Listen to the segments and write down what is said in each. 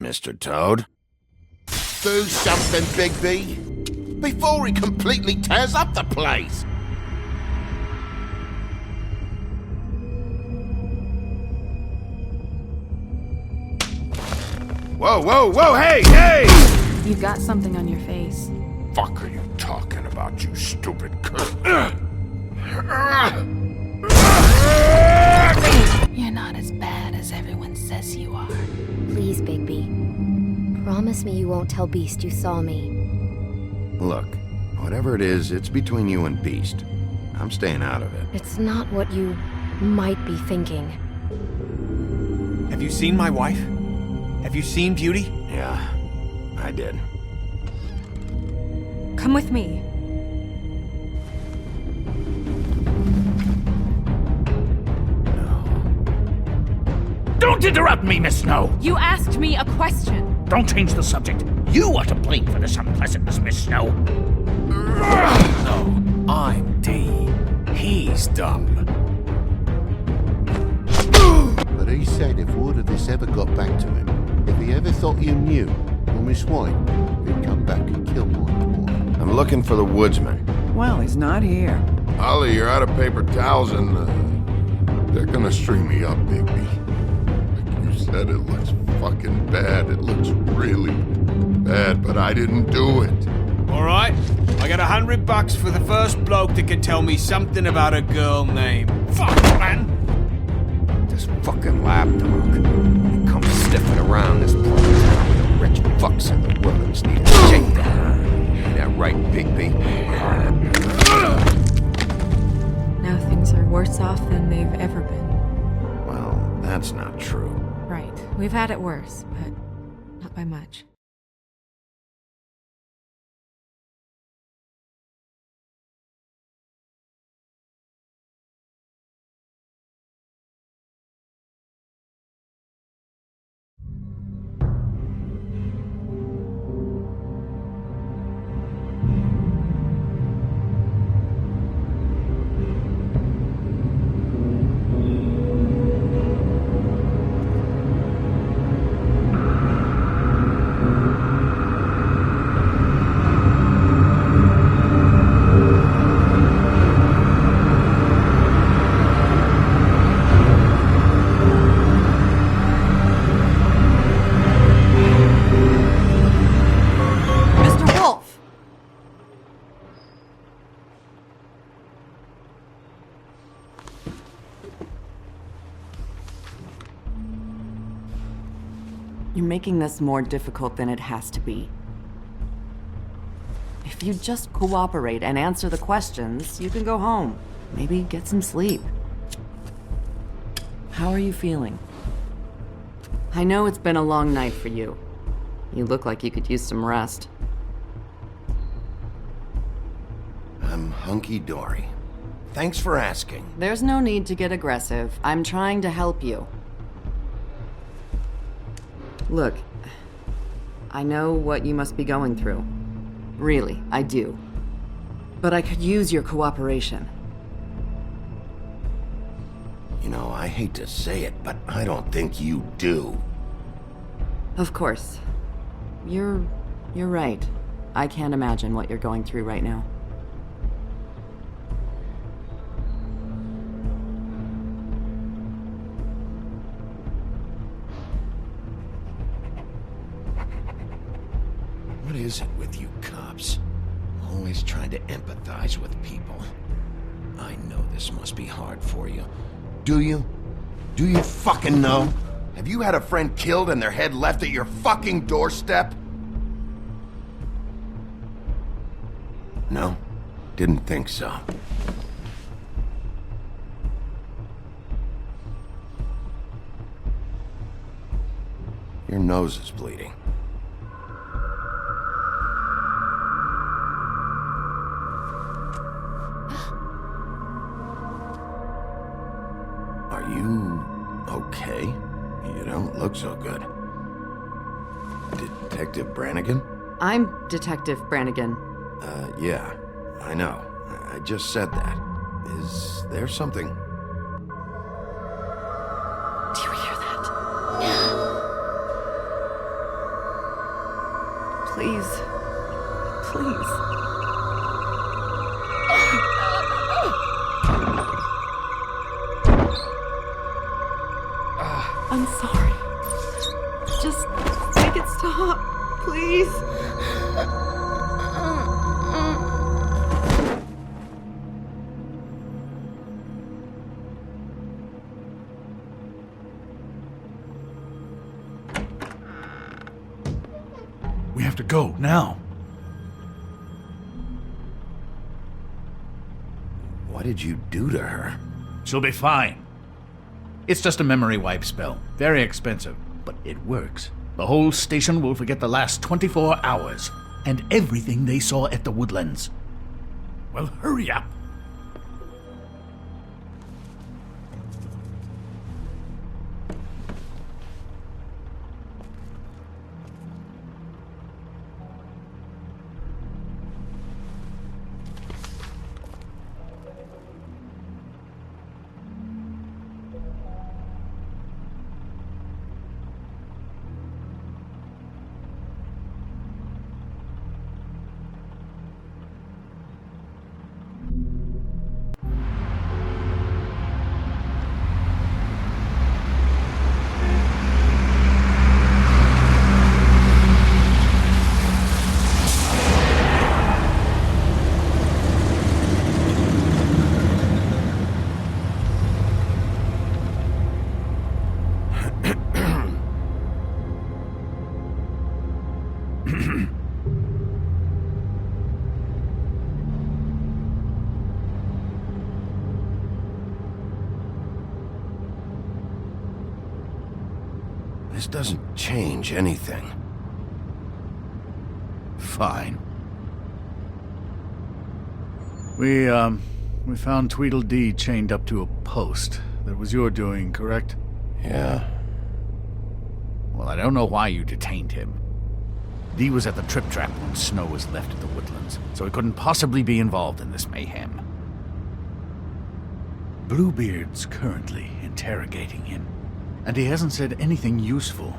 Mr. Toad? Do something, Bigby, before he completely tears up the place. Whoa, whoa, whoa, hey, hey! You've got something on your face. Fuck are you talking about, you stupid cunt? You're not as bad as everyone says you are. Please, Bigby. Promise me you won't tell Beast you saw me. Look, whatever it is, it's between you and Beast. I'm staying out of it. It's not what you might be thinking. Have you seen my wife? Have you seen Beauty? Yeah, I did. Come with me. Don't interrupt me, Miss Snow! You asked me a question. Don't change the subject. You are to blame for this unpleasantness, Miss Snow. No, I'm D. He's dumb. But he said if word of this ever got back to him, if he ever thought you knew, or Miss White, he'd come back and kill my boy. I'm looking for the woodsman. Well, he's not here. Ollie, you're out of paper towels and, they're gonna string me up, Bigby. Like you said, it looks fucking bad. It looks really bad, but I didn't do it. Alright, I got $100 for the first bloke that can tell me something about a girl named. Fuck, man! This fucking lapdog. He comes sniffing around this part of town with the rich fucks in the world just need to shake down. Ain't that right, Bigby? Now things are worse off than they've ever been. Well, that's not true. Right. We've had it worse, but not by much. Mr. Wolf! You're making this more difficult than it has to be. If you just cooperate and answer the questions, you can go home. Maybe get some sleep. How are you feeling? I know it's been a long night for you. You look like you could use some rest. I'm hunky-dory. Thanks for asking. There's no need to get aggressive. I'm trying to help you. Look, I know what you must be going through. Really, I do. But I could use your cooperation. You know, I hate to say it, but I don't think you do. Of course. You're right. I can't imagine what you're going through right now. What is it with you cops? Always trying to empathize with people. I know this must be hard for you. Do you? Do you fucking know? Have you had a friend killed and their head left at your fucking doorstep? No? Didn't think so. Your nose is bleeding. Are you okay? You don't look so good. Detective Brannigan? I'm Detective Brannigan. Yeah, I know. I just said that. Is there something? Do you hear that? Please. Please. I'm sorry. Just make it stop, please. We have to go, now. What did you do to her? She'll be fine. It's just a memory wipe spell. Very expensive, but it works. The whole station will forget the last 24 hours, and everything they saw at the Woodlands. Well, hurry up. This doesn't change anything. Fine. We found Tweedledee chained up to a post. That was your doing, correct? Yeah. Well, I don't know why you detained him. Dee was at the Trip Trap when Snow was left at the Woodlands, so he couldn't possibly be involved in this mayhem. Bluebeard's currently interrogating him, and he hasn't said anything useful.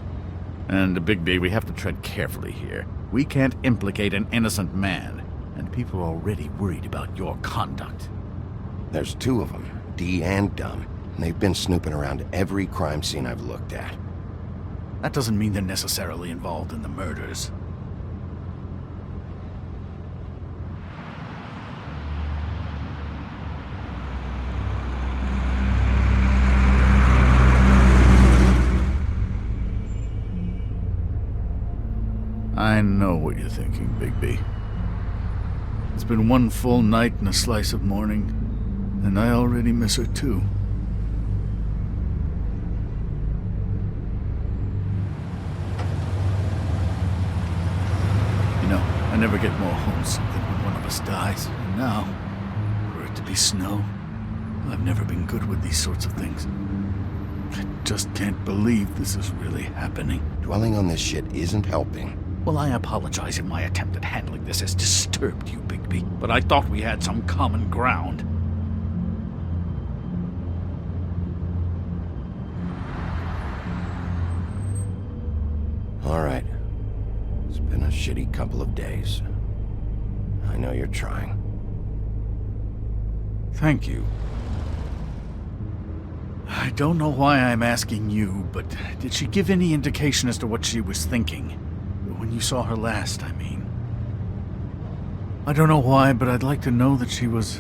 And, Bigby, we have to tread carefully here. We can't implicate an innocent man, and people are already worried about your conduct. There's two of them, Dee and Dumb, and they've been snooping around every crime scene I've looked at. That doesn't mean they're necessarily involved in the murders. I know what you're thinking, Bigby. It's been one full night and a slice of morning, and I already miss her too. You know, I never get more homesick than when one of us dies, and now, for it to be Snow, I've never been good with these sorts of things. I just can't believe this is really happening. Dwelling on this shit isn't helping. Well, I apologize if my attempt at handling this has disturbed you, Bigby, but I thought we had some common ground. All right. It's been a shitty couple of days. I know you're trying. Thank you. I don't know why I'm asking you, but did she give any indication as to what she was thinking? When you saw her last, I mean. I don't know why, but I'd like to know that she was,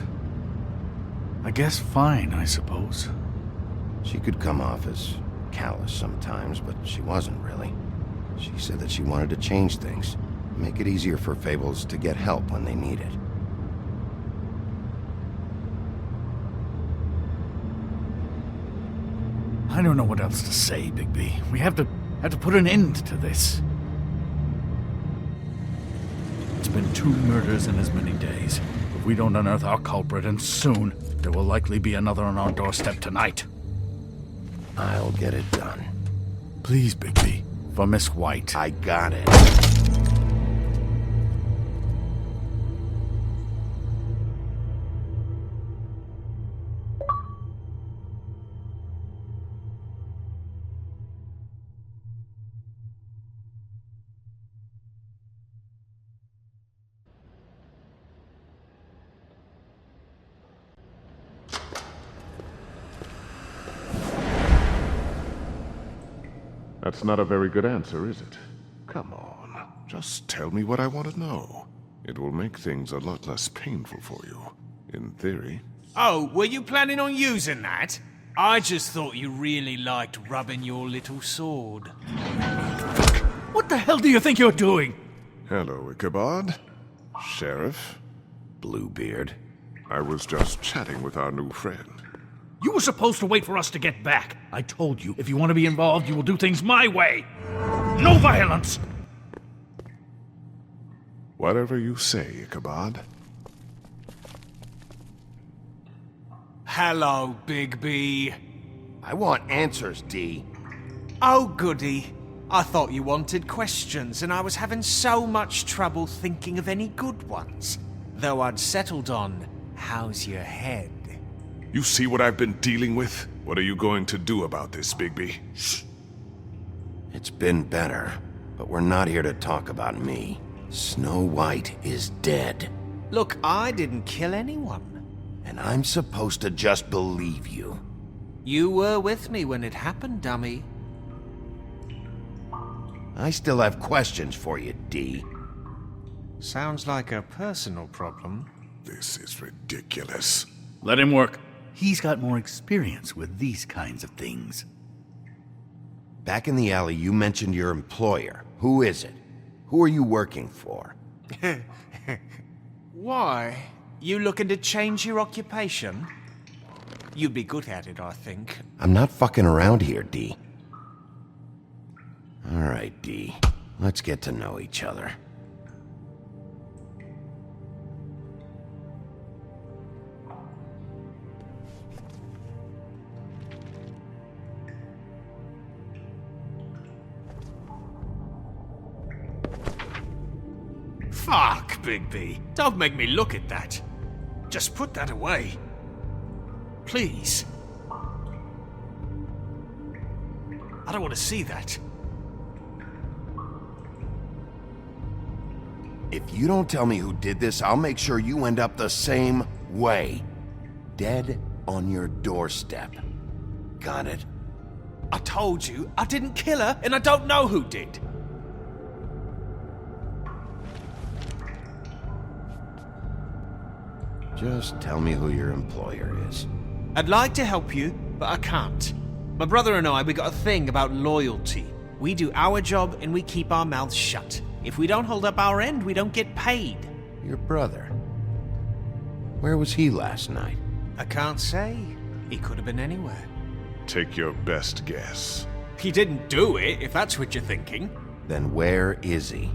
I guess, fine, I suppose. She could come off as callous sometimes, but she wasn't really. She said that she wanted to change things, make it easier for Fables to get help when they need it. I don't know what else to say, Bigby. We have to put an end to this. It's been 2 murders in as many days. If we don't unearth our culprit, and soon, there will likely be another on our doorstep tonight. I'll get it done. Please, Bigby. For Miss White. I got it. That's not a very good answer, is it? Come on, just tell me what I want to know. It will make things a lot less painful for you, in theory. Oh, were you planning on using that? I just thought you really liked rubbing your little sword. What the hell do you think you're doing? Hello, Ichabod. Sheriff. Bluebeard. I was just chatting with our new friend. You were supposed to wait for us to get back. I told you, if you want to be involved, you will do things my way. No violence! Whatever you say, Ichabod. Hello, Bigby. I want answers, D. Oh, goody. I thought you wanted questions, and I was having so much trouble thinking of any good ones. Though I'd settled on, how's your head? You see what I've been dealing with? What are you going to do about this, Bigby? Shh. It's been better, but we're not here to talk about me. Snow White is dead. Look, I didn't kill anyone. And I'm supposed to just believe you. You were with me when it happened, dummy. I still have questions for you, D. Sounds like a personal problem. This is ridiculous. Let him work. He's got more experience with these kinds of things. Back in the alley, you mentioned your employer. Who is it? Who are you working for? Why? You looking to change your occupation? You'd be good at it, I think. I'm not fucking around here, D. All right, D. Let's get to know each other. Fuck, Bigby. Don't make me look at that. Just put that away. Please. I don't want to see that. If you don't tell me who did this, I'll make sure you end up the same way. Dead on your doorstep. Got it? I told you, I didn't kill her, and I don't know who did. Just tell me who your employer is. I'd like to help you, but I can't. My brother and I, we got a thing about loyalty. We do our job and we keep our mouths shut. If we don't hold up our end, we don't get paid. Your brother. Where was he last night? I can't say. He could have been anywhere. Take your best guess. He didn't do it, if that's what you're thinking. Then where is he?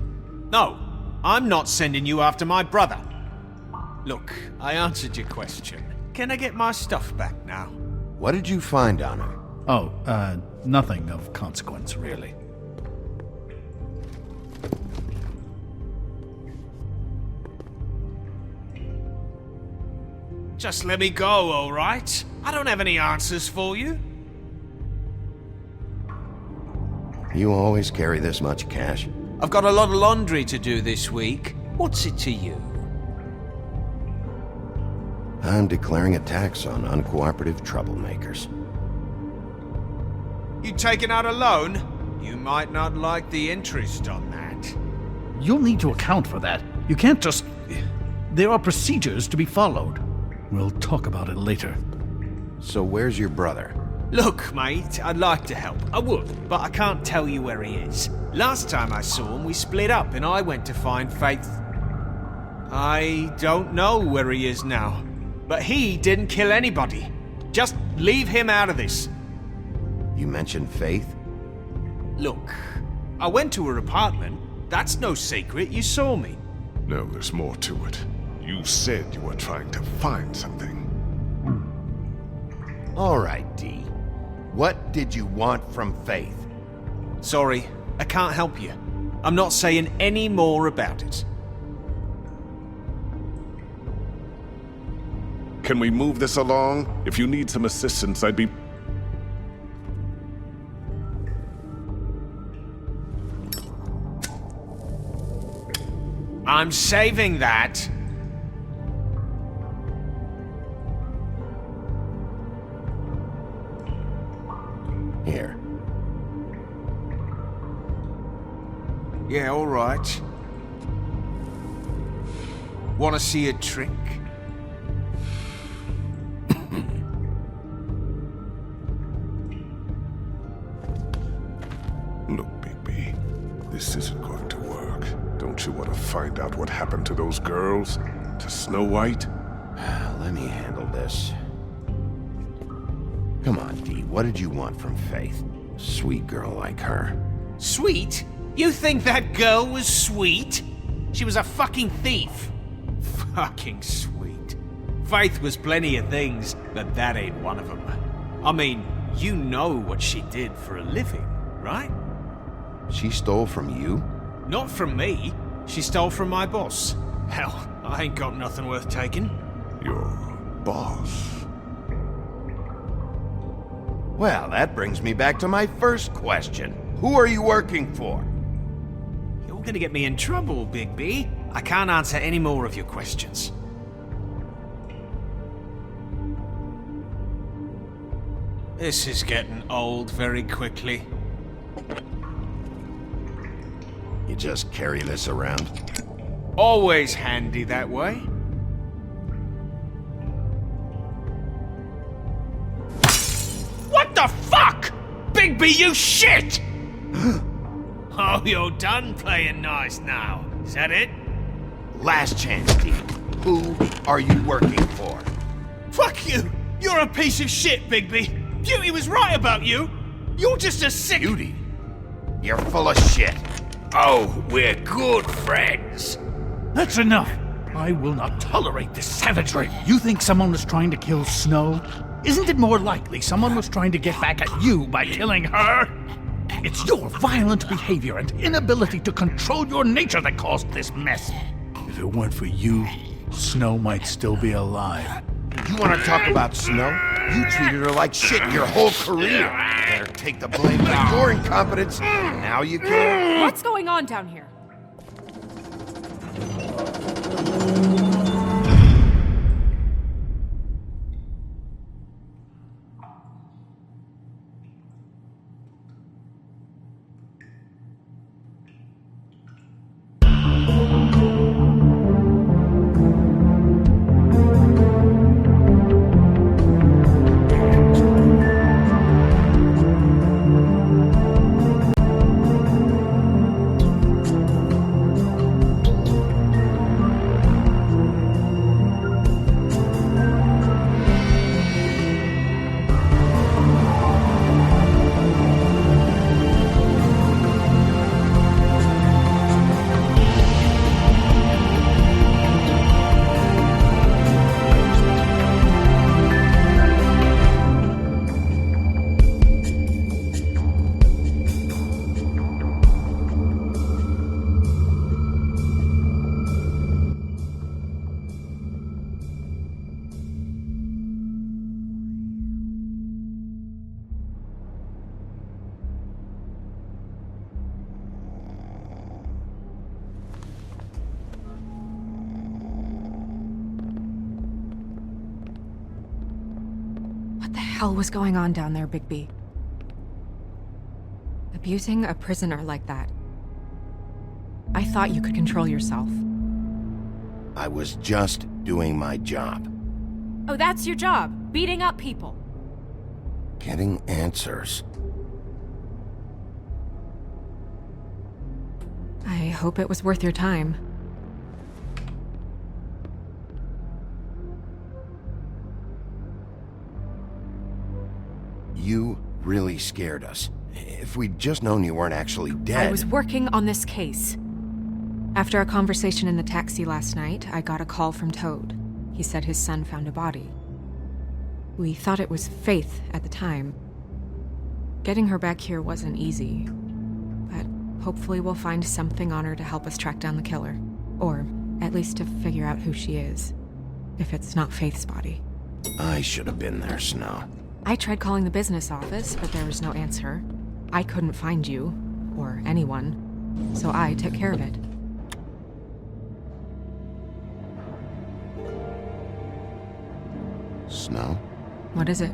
No, I'm not sending you after my brother. Look, I answered your question. Can I get my stuff back now? What did you find on him? Oh, nothing of consequence, really. Just let me go, all right? I don't have any answers for you. You always carry this much cash? I've got a lot of laundry to do this week. What's it to you? I'm declaring a tax on uncooperative troublemakers. You taking out a loan? You might not like the interest on that. You'll need to account for that. You can't just... There are procedures to be followed. We'll talk about it later. So where's your brother? Look, mate, I'd like to help. I would, but I can't tell you where he is. Last time I saw him, we split up and I went to find Faith. I don't know where he is now. But he didn't kill anybody. Just leave him out of this. You mentioned Faith? Look, I went to her apartment. That's no secret. You saw me. No, there's more to it. You said you were trying to find something. All right, D. What did you want from Faith? Sorry, I can't help you. I'm not saying any more about it. Can we move this along? If you need some assistance, I'd be... I'm saving that. Here. Yeah, all right. Want to see a trick? Look, Bigby, this isn't going to work. Don't you want to find out what happened to those girls? To Snow White? Let me handle this. Come on, Dee, what did you want from Faith? Sweet girl like her. Sweet? You think that girl was sweet? She was a fucking thief. Fucking sweet. Faith was plenty of things, but that ain't one of them. I mean, you know what she did for a living, right? She stole from you? Not from me. She stole from my boss. Hell, I ain't got nothing worth taking. Your boss? Well, that brings me back to my first question. Who are you working for? You're gonna get me in trouble, Bigby. I can't answer any more of your questions. This is getting old very quickly. You just carry this around? Always handy that way. What the fuck? Bigby, you shit! Oh, you're done playing nice now. Is that it? Last chance, Dee. Who are you working for? Fuck you! You're a piece of shit, Bigby. Beauty was right about you. You're just a sick... Beauty? You're full of shit. Oh, we're good friends. That's enough! I will not tolerate this savagery. You think someone was trying to kill Snow? Isn't it more likely someone was trying to get back at you by killing her? It's your violent behavior and inability to control your nature that caused this mess. If it weren't for you, Snow might still be alive. You want to talk about Snow? You treated her like shit your whole career. Better take the blame for your incompetence. Now you can. What's going on down here? What the hell was going on down there, Bigby? Abusing a prisoner like that. I thought you could control yourself. I was just doing my job. Oh, that's your job, beating up people. Getting answers. I hope it was worth your time. You really scared us. If we'd just known you weren't actually dead... I was working on this case. After a conversation in the taxi last night, I got a call from Toad. He said his son found a body. We thought it was Faith at the time. Getting her back here wasn't easy, but hopefully we'll find something on her to help us track down the killer. Or at least to figure out who she is, if it's not Faith's body. I should have been there, Snow. I tried calling the business office, but there was no answer. I couldn't find you, or anyone, so I took care of it. Snow? What is it?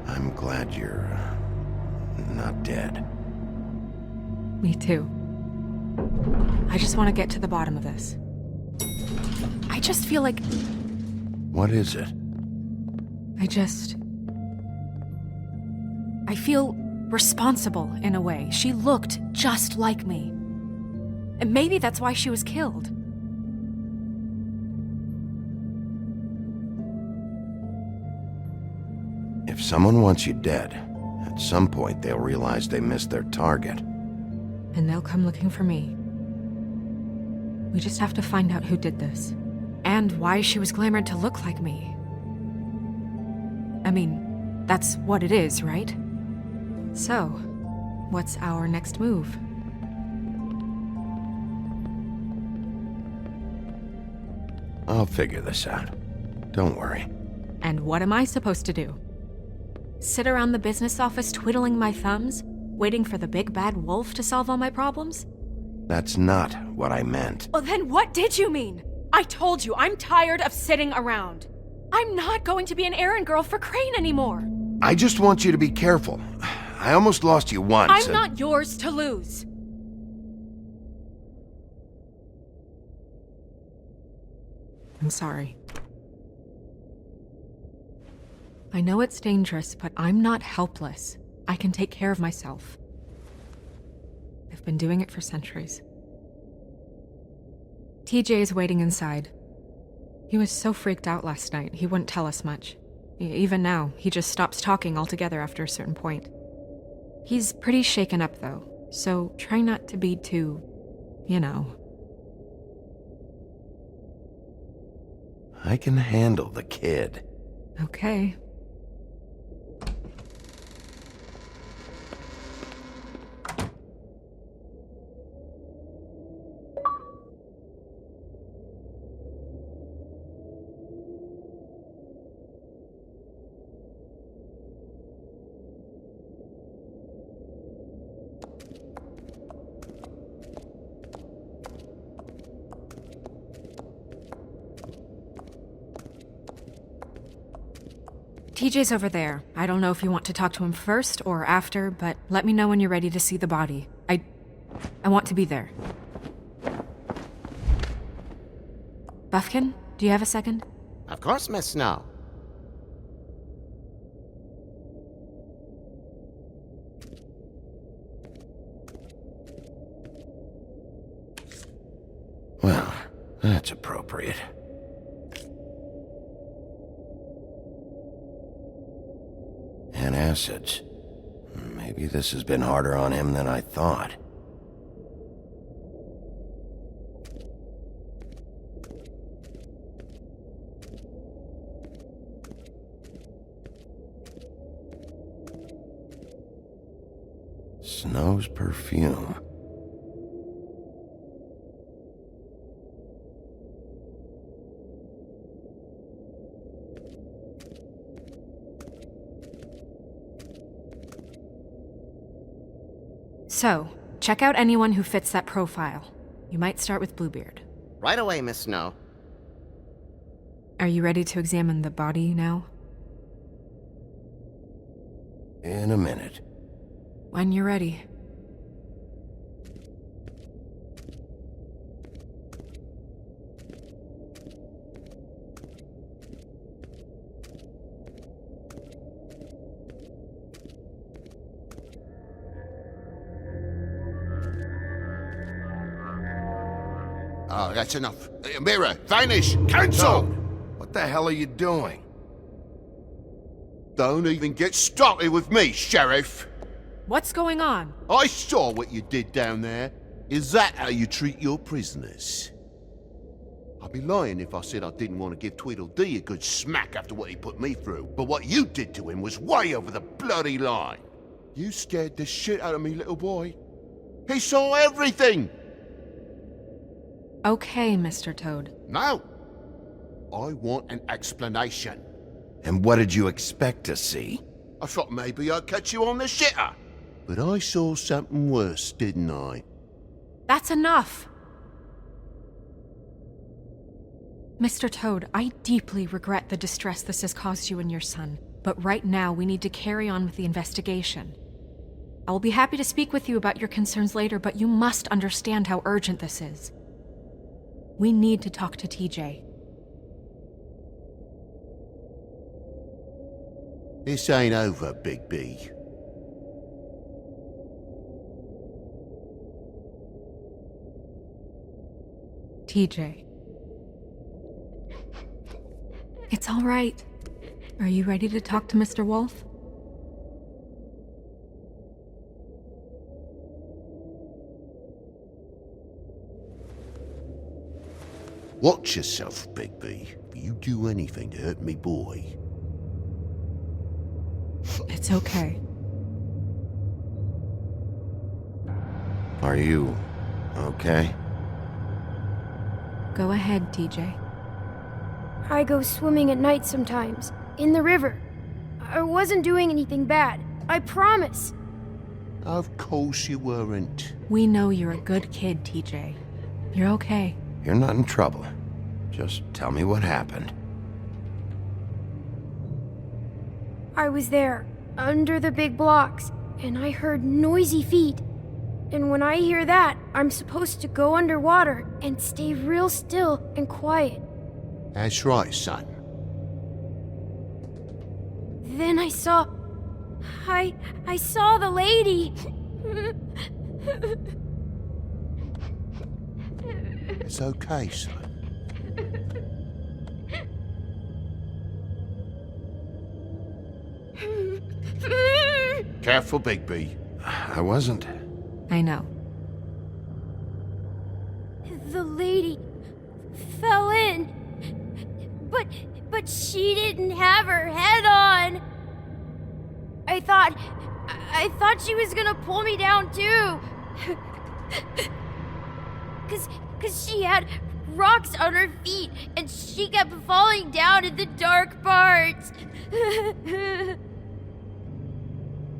I'm glad you're not dead. Me too. I just want to get to the bottom of this. I just feel like... What is it? I feel responsible in a way. She looked just like me. And maybe that's why she was killed. If someone wants you dead, at some point they'll realize they missed their target. And they'll come looking for me. We just have to find out who did this. And why she was glamored to look like me. I mean, that's what it is, right? So, what's our next move? I'll figure this out. Don't worry. And what am I supposed to do? Sit around the business office twiddling my thumbs, waiting for the big bad wolf to solve all my problems? That's not what I meant. Well, then what did you mean? I told you, I'm tired of sitting around. I'm not going to be an errand girl for Crane anymore. I just want you to be careful. I almost lost you once. I'm not yours to lose. I'm sorry. I know it's dangerous, but I'm not helpless. I can take care of myself. I've been doing it for centuries. TJ is waiting inside. He was so freaked out last night, he wouldn't tell us much. Even now, he just stops talking altogether after a certain point. He's pretty shaken up, though, so try not to be too, you know. I can handle the kid. Okay. TJ's over there. I don't know if you want to talk to him first or after, but let me know when you're ready to see the body. I want to be there. Buffkin, do you have a second? Of course, Miss Snow. Well, that's appropriate. And acids. Maybe this has been harder on him than I thought. Snow's perfume. So, check out anyone who fits that profile. You might start with Bluebeard. Right away, Miss Snow. Are you ready to examine the body now? In a minute. When you're ready. Oh, that's enough. Mirror, vanish, cancel! What the hell are you doing? Don't even get started with me, Sheriff. What's going on? I saw what you did down there. Is that how you treat your prisoners? I'd be lying if I said I didn't want to give Tweedledee a good smack after what he put me through. But what you did to him was way over the bloody line. You scared the shit out of me, little boy. He saw everything! Okay, Mr. Toad. Now, I want an explanation. And what did you expect to see? I thought maybe I'd catch you on the shitter. But I saw something worse, didn't I? That's enough! Mr. Toad, I deeply regret the distress this has caused you and your son, but right now we need to carry on with the investigation. I will be happy to speak with you about your concerns later, but you must understand how urgent this is. We need to talk to TJ. This ain't over, Big B. TJ. It's all right. Are you ready to talk to Mr. Wolf? Watch yourself, Big B. If you do anything to hurt me boy. It's okay. Are you okay? Go ahead, TJ. I go swimming at night sometimes, in the river. I wasn't doing anything bad. I promise. Of course you weren't. We know you're a good kid, TJ. You're okay. You're not in trouble. Just tell me what happened. I was there, under the big blocks, and I heard noisy feet. And when I hear that, I'm supposed to go underwater and stay real still and quiet. That's right, son. Then I saw the lady. It's okay, son. Careful, Big B. I wasn't. I know. The lady fell in. But she didn't have her head on. I thought she was gonna pull me down too. Cause she had rocks on her feet and she kept falling down in the dark parts.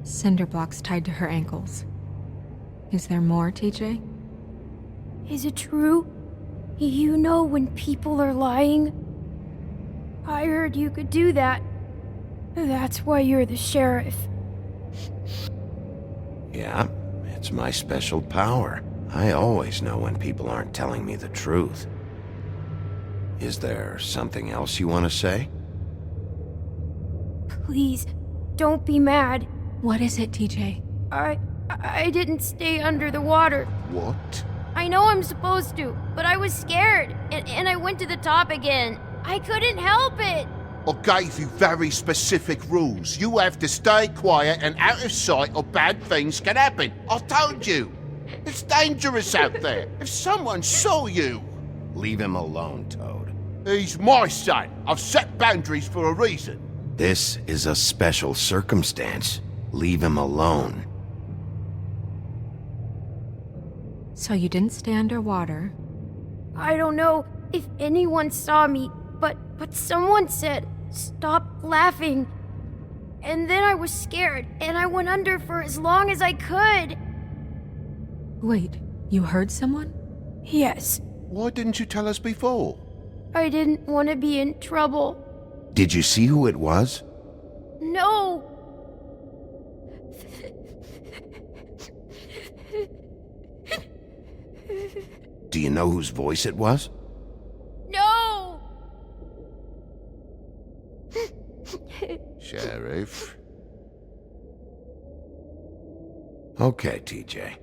Cinder blocks tied to her ankles. Is there more, TJ? Is it true? You know when people are lying? I heard you could do that. That's why you're the sheriff. Yeah, it's my special power. I always know when people aren't telling me the truth. Is there something else you want to say? Please, don't be mad. What is it, TJ? I didn't stay under the water. What? I know I'm supposed to, but I was scared, and I went to the top again. I couldn't help it. I gave you very specific rules. You have to stay quiet and out of sight or bad things can happen. I told you. It's dangerous out there. If someone saw you... Leave him alone, Toad. He's my son. I've set boundaries for a reason. This is a special circumstance. Leave him alone. So you didn't stay underwater? I don't know if anyone saw me, but someone said, "Stop laughing." And then I was scared, and I went under for as long as I could. Wait, you heard someone? Yes. Why didn't you tell us before? I didn't want to be in trouble. Did you see who it was? No. Do you know whose voice it was? No. Sheriff. Okay, TJ.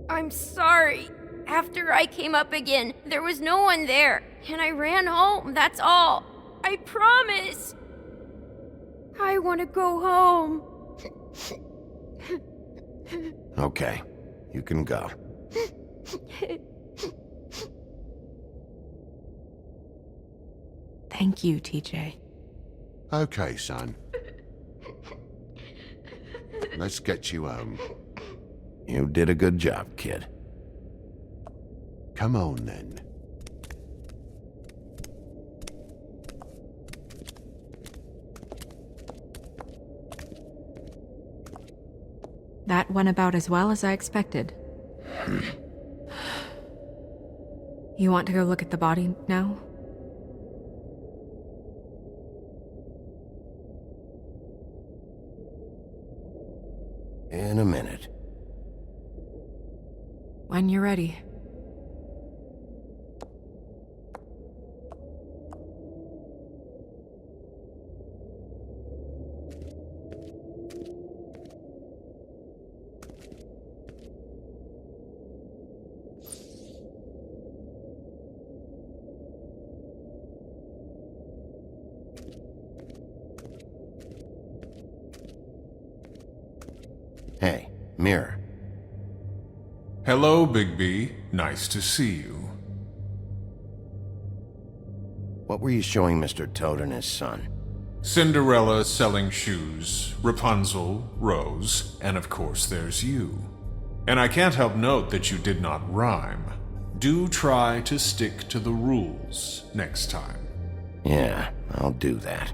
I'm sorry. After I came up again, there was no one there, and I ran home, that's all. I promise. I want to go home. Okay, you can go. Thank you, TJ. Okay, son. Let's get you home. You did a good job, kid. Come on, then. That went about as well as I expected. You want to go look at the body now? In a minute. When you're ready. Hey, Mirror. Hello, Bigby. Nice to see you. What were you showing Mr. Toad and his son? Cinderella selling shoes, Rapunzel, Rose, and of course there's you. And I can't help note that you did not rhyme. Do try to stick to the rules next time. Yeah, I'll do that.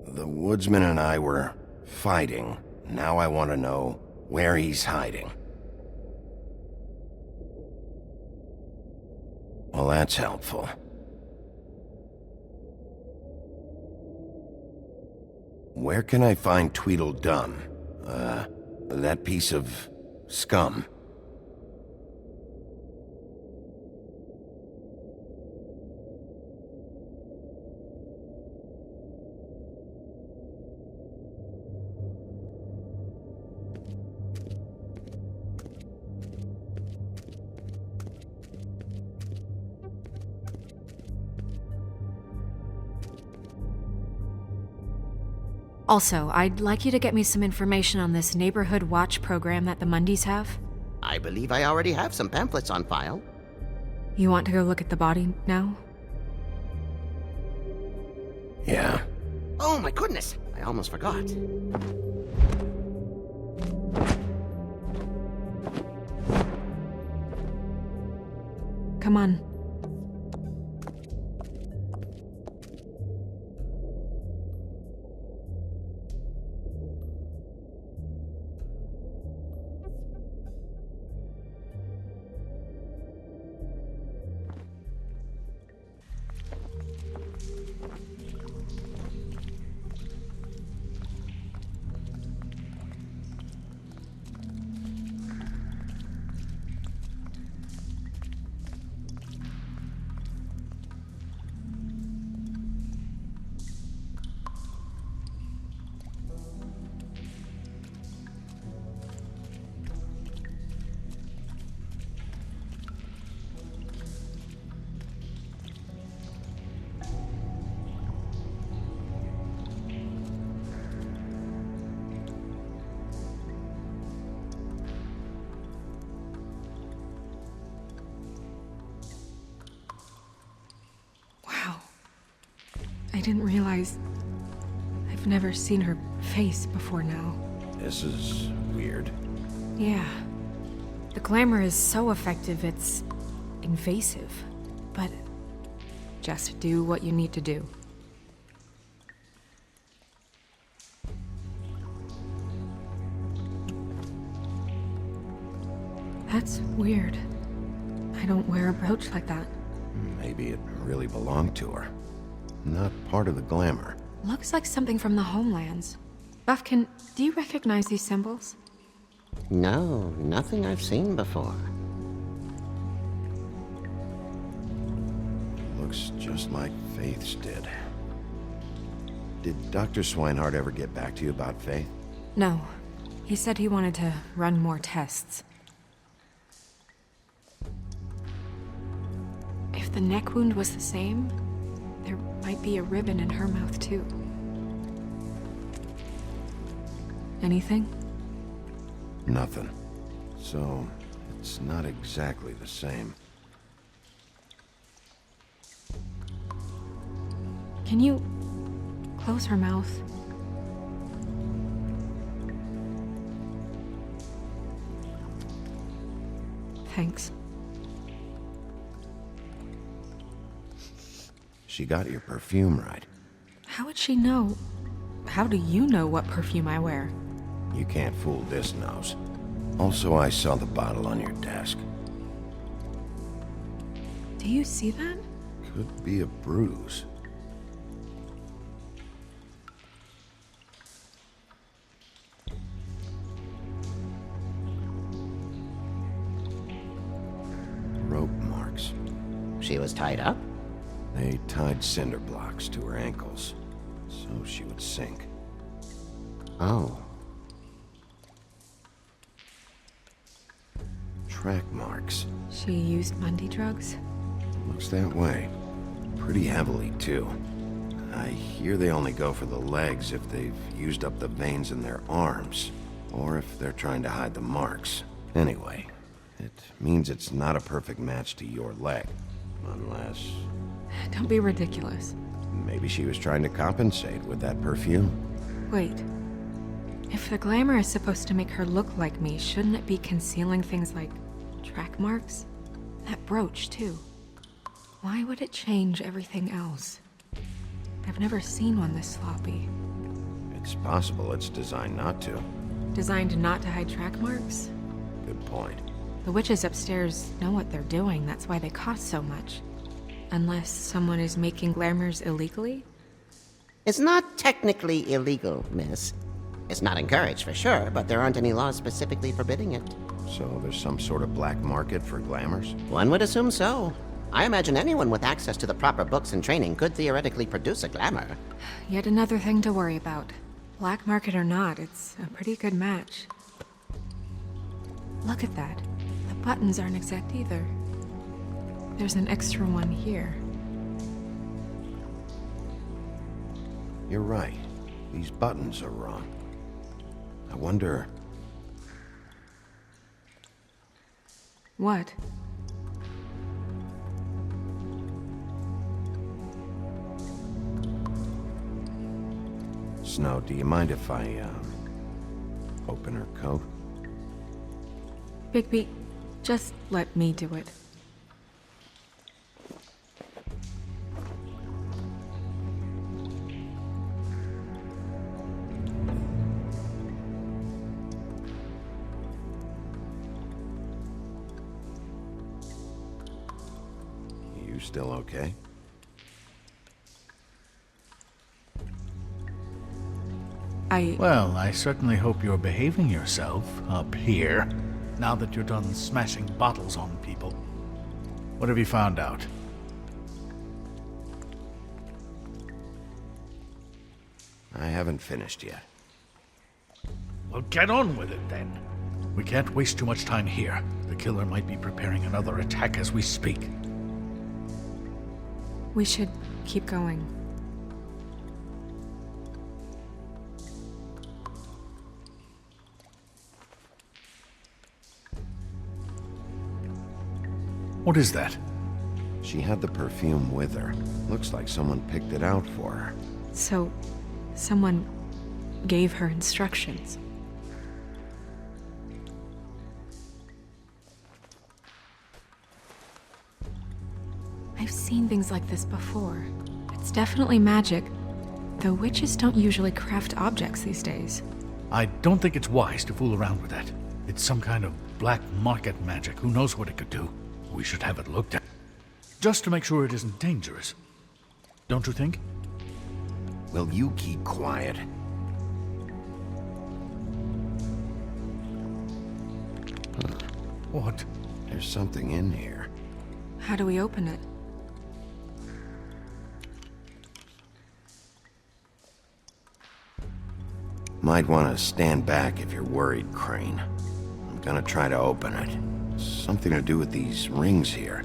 The woodsman and I were fighting. Now I want to know where he's hiding. Well, that's helpful. Where can I find Tweedledum? That piece of scum. Also, I'd like you to get me some information on this neighborhood watch program that the Mundys have. I believe I already have some pamphlets on file. You want to go look at the body now? Yeah. Oh my goodness, I almost forgot. Come on. I didn't realize... I've never seen her face before now. This is weird. Yeah. The glamour is so effective, it's invasive. But just do what you need to do. That's weird. I don't wear a brooch like that. Maybe it really belonged to her. Not part of the glamour. Looks like something from the homelands. Buffkin, do you recognize these symbols? No, nothing I've seen before. Looks just like Faith's did. Did Dr. Swinehart ever get back to you about Faith? No. He said he wanted to run more tests. If the neck wound was the same, there might be a ribbon in her mouth, too. Anything? Nothing. So, it's not exactly the same. Can you close her mouth? Thanks. She got your perfume right. How would she know? How do you know what perfume I wear? You can't fool this nose. Also, I saw the bottle on your desk. Do you see that? Could be a bruise. Rope marks. She was tied up? They tied cinder blocks to her ankles, so she would sink. Oh. Track marks. She used Mundy drugs? Looks that way. Pretty heavily, too. I hear they only go for the legs if they've used up the veins in their arms, or if they're trying to hide the marks. Anyway, it means it's not a perfect match to your leg, unless... Don't be ridiculous. Maybe she was trying to compensate with that perfume. Wait. If the glamour is supposed to make her look like me, shouldn't it be concealing things like track marks? That brooch, too. Why would it change everything else? I've never seen one this sloppy. It's possible it's designed not to. Designed not to hide track marks? Good point. The witches upstairs know what they're doing, that's why they cost so much. Unless someone is making glamours illegally? It's not technically illegal, miss. It's not encouraged for sure, but there aren't any laws specifically forbidding it. So there's some sort of black market for glamours? One would assume so. I imagine anyone with access to the proper books and training could theoretically produce a glamour. Yet another thing to worry about. Black market or not, it's a pretty good match. Look at that. The buttons aren't exact either. There's an extra one here. You're right. These buttons are wrong. I wonder... What? Snow, do you mind if I, open her coat? Bigby, just let me do it. You still okay? Well, I certainly hope you're behaving yourself up here, now that you're done smashing bottles on people. What have you found out? I haven't finished yet. Well, get on with it then. We can't waste too much time here. The killer might be preparing another attack as we speak. We should keep going. What is that? She had the perfume with her. Looks like someone picked it out for her. So, someone gave her instructions. I've seen things like this before. It's definitely magic, though witches don't usually craft objects these days. I don't think it's wise to fool around with that. It's some kind of black market magic. Who knows what it could do? We should have it looked at. Just to make sure it isn't dangerous. Don't you think? Will you keep quiet? What? There's something in here. How do we open it? Might want to stand back if you're worried, Crane. I'm gonna try to open it. Something to do with these rings here.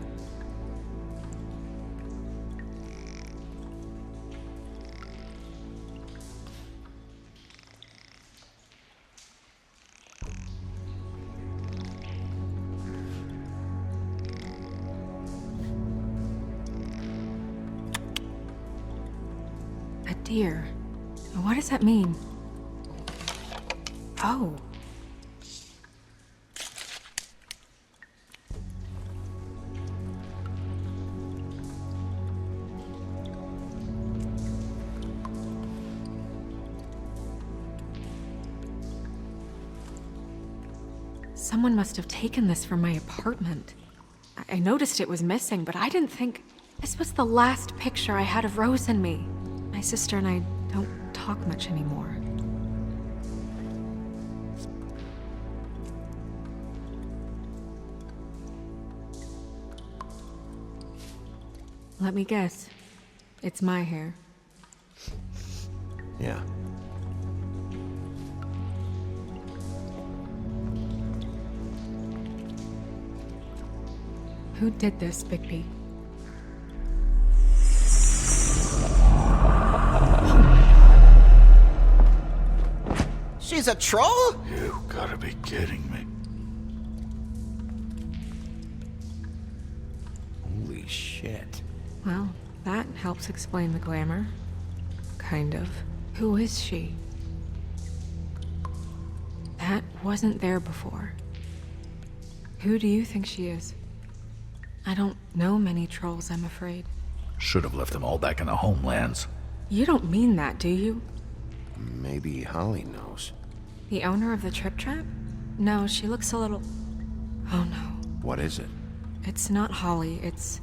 A deer. What does that mean? Oh. Someone must have taken this from my apartment. I noticed it was missing, but I didn't think... This was the last picture I had of Rose and me. My sister and I don't talk much anymore. Let me guess. It's my hair. Yeah. Who did this, Bigby? She's a troll? You gotta be kidding me. Holy shit. Well, that helps explain the glamour. Kind of. Who is she? That wasn't there before. Who do you think she is? I don't know many trolls, I'm afraid. Should have left them all back in the homelands. You don't mean that, do you? Maybe Holly knows. The owner of the Trip Trap? No, she looks a little... Oh no. What is it? It's not Holly, it's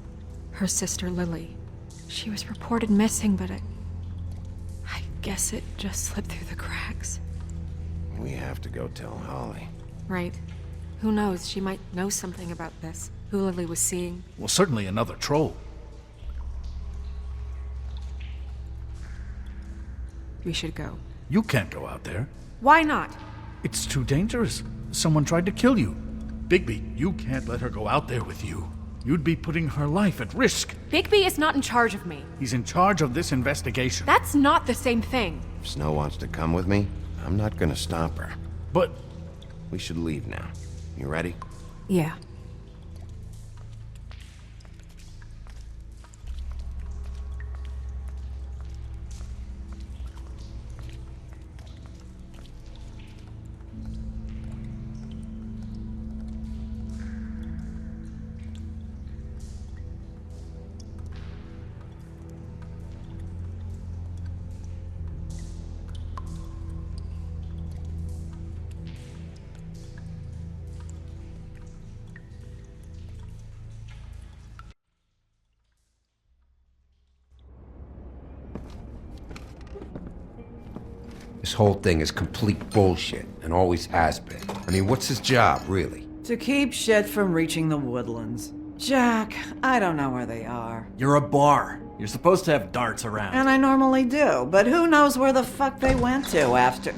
her sister Lily. She was reported missing, but I guess it just slipped through the cracks. We have to go tell Holly. Right. Who knows, she might know something about this. Who Lily was seeing. Well, certainly another troll. We should go. You can't go out there. Why not? It's too dangerous. Someone tried to kill you. Bigby, you can't let her go out there with you. You'd be putting her life at risk. Bigby is not in charge of me. He's in charge of this investigation. That's not the same thing. If Snow wants to come with me, I'm not gonna stop her. But... We should leave now. You ready? Yeah. This whole thing is complete bullshit, and always has been. I mean, what's his job, really? To keep shit from reaching the woodlands. Jack, I don't know where they are. You're a bar. You're supposed to have darts around. And I normally do, but who knows where the fuck they went to after...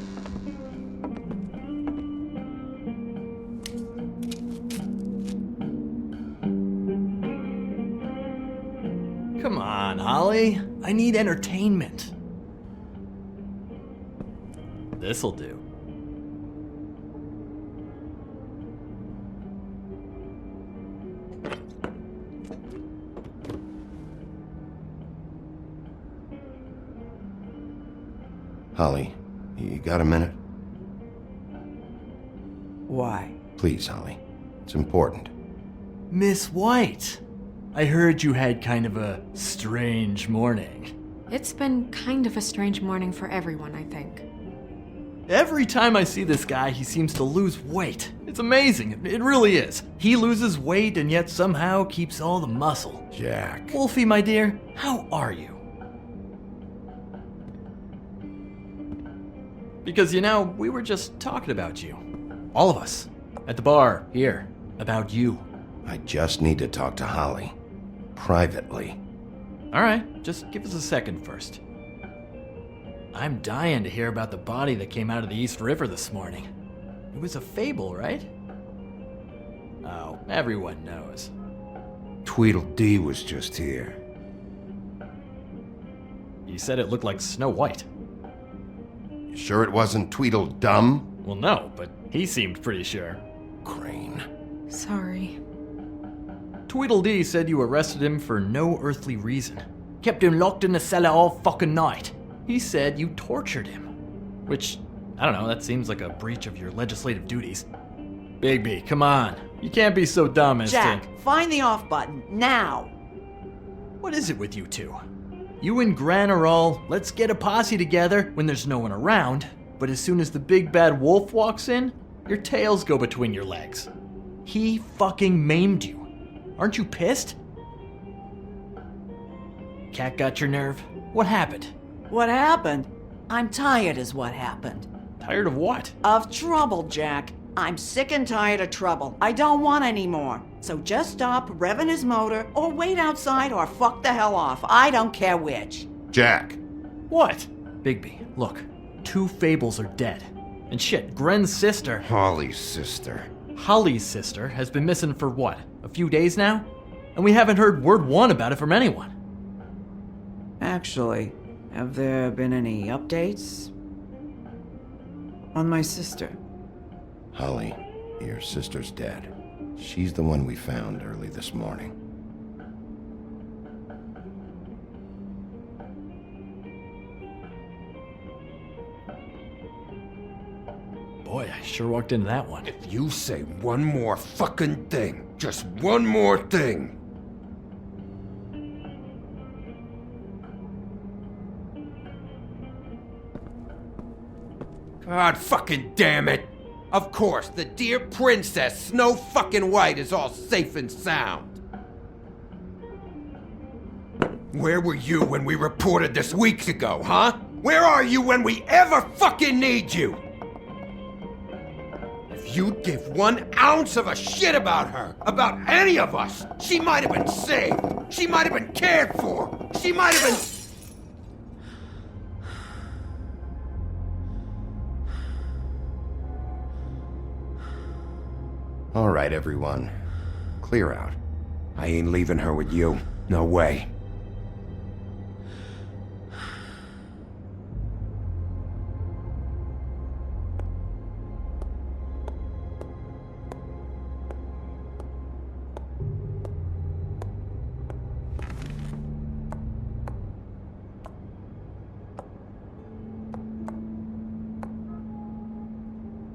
Come on, Holly. I need entertainment. This'll do. Holly, you got a minute? Why? Please, Holly. It's important. Miss White, I heard you had kind of a strange morning. It's been kind of a strange morning for everyone, I think. Every time I see this guy, he seems to lose weight. It's amazing. It really is. He loses weight and yet somehow keeps all the muscle. Jack. Wolfie, my dear, how are you? Because, you know, we were just talking about you. All of us. At the bar, here. About you. I just need to talk to Holly. Privately. Alright, just give us a second first. I'm dying to hear about the body that came out of the East River this morning. It was a fable, right? Oh, everyone knows. Tweedledee was just here. You said it looked like Snow White. You sure it wasn't Tweedledum? Well, no, but he seemed pretty sure. Crane. Sorry. Tweedledee said you arrested him for no earthly reason. Kept him locked in the cellar all fucking night. He said you tortured him. Which, I don't know, that seems like a breach of your legislative duties. Bigby, come on. You can't be so dumb as Jack, find the off button, now! What is it with you two? You and Gran are all, let's get a posse together when there's no one around, but as soon as the big bad wolf walks in, your tails go between your legs. He fucking maimed you. Aren't you pissed? Cat got your nerve? What happened? What happened? I'm tired is what happened. Tired of what? Of trouble, Jack. I'm sick and tired of trouble. I don't want any more. So just stop revving his motor, or wait outside, or fuck the hell off. I don't care which. Jack. What? Bigby, look. 2 Fables are dead. And shit, Gren's sister... Holly's sister. Holly's sister has been missing for what? A few days now? And we haven't heard word one about it from anyone. Actually, have there been any updates? On my sister? Holly, your sister's dead. She's the one we found early this morning. Boy, I sure walked into that one. If you say one more fucking thing, just one more thing. God fucking damn it! Of course, the dear Princess Snow fucking White is all safe and sound. Where were you when we reported this weeks ago, huh? Where are you when we ever fucking need you? If you'd give 1 ounce of a shit about her, about any of us, she might have been saved. She might have been cared for. She might have been... All right, everyone. Clear out. I ain't leaving her with you. No way.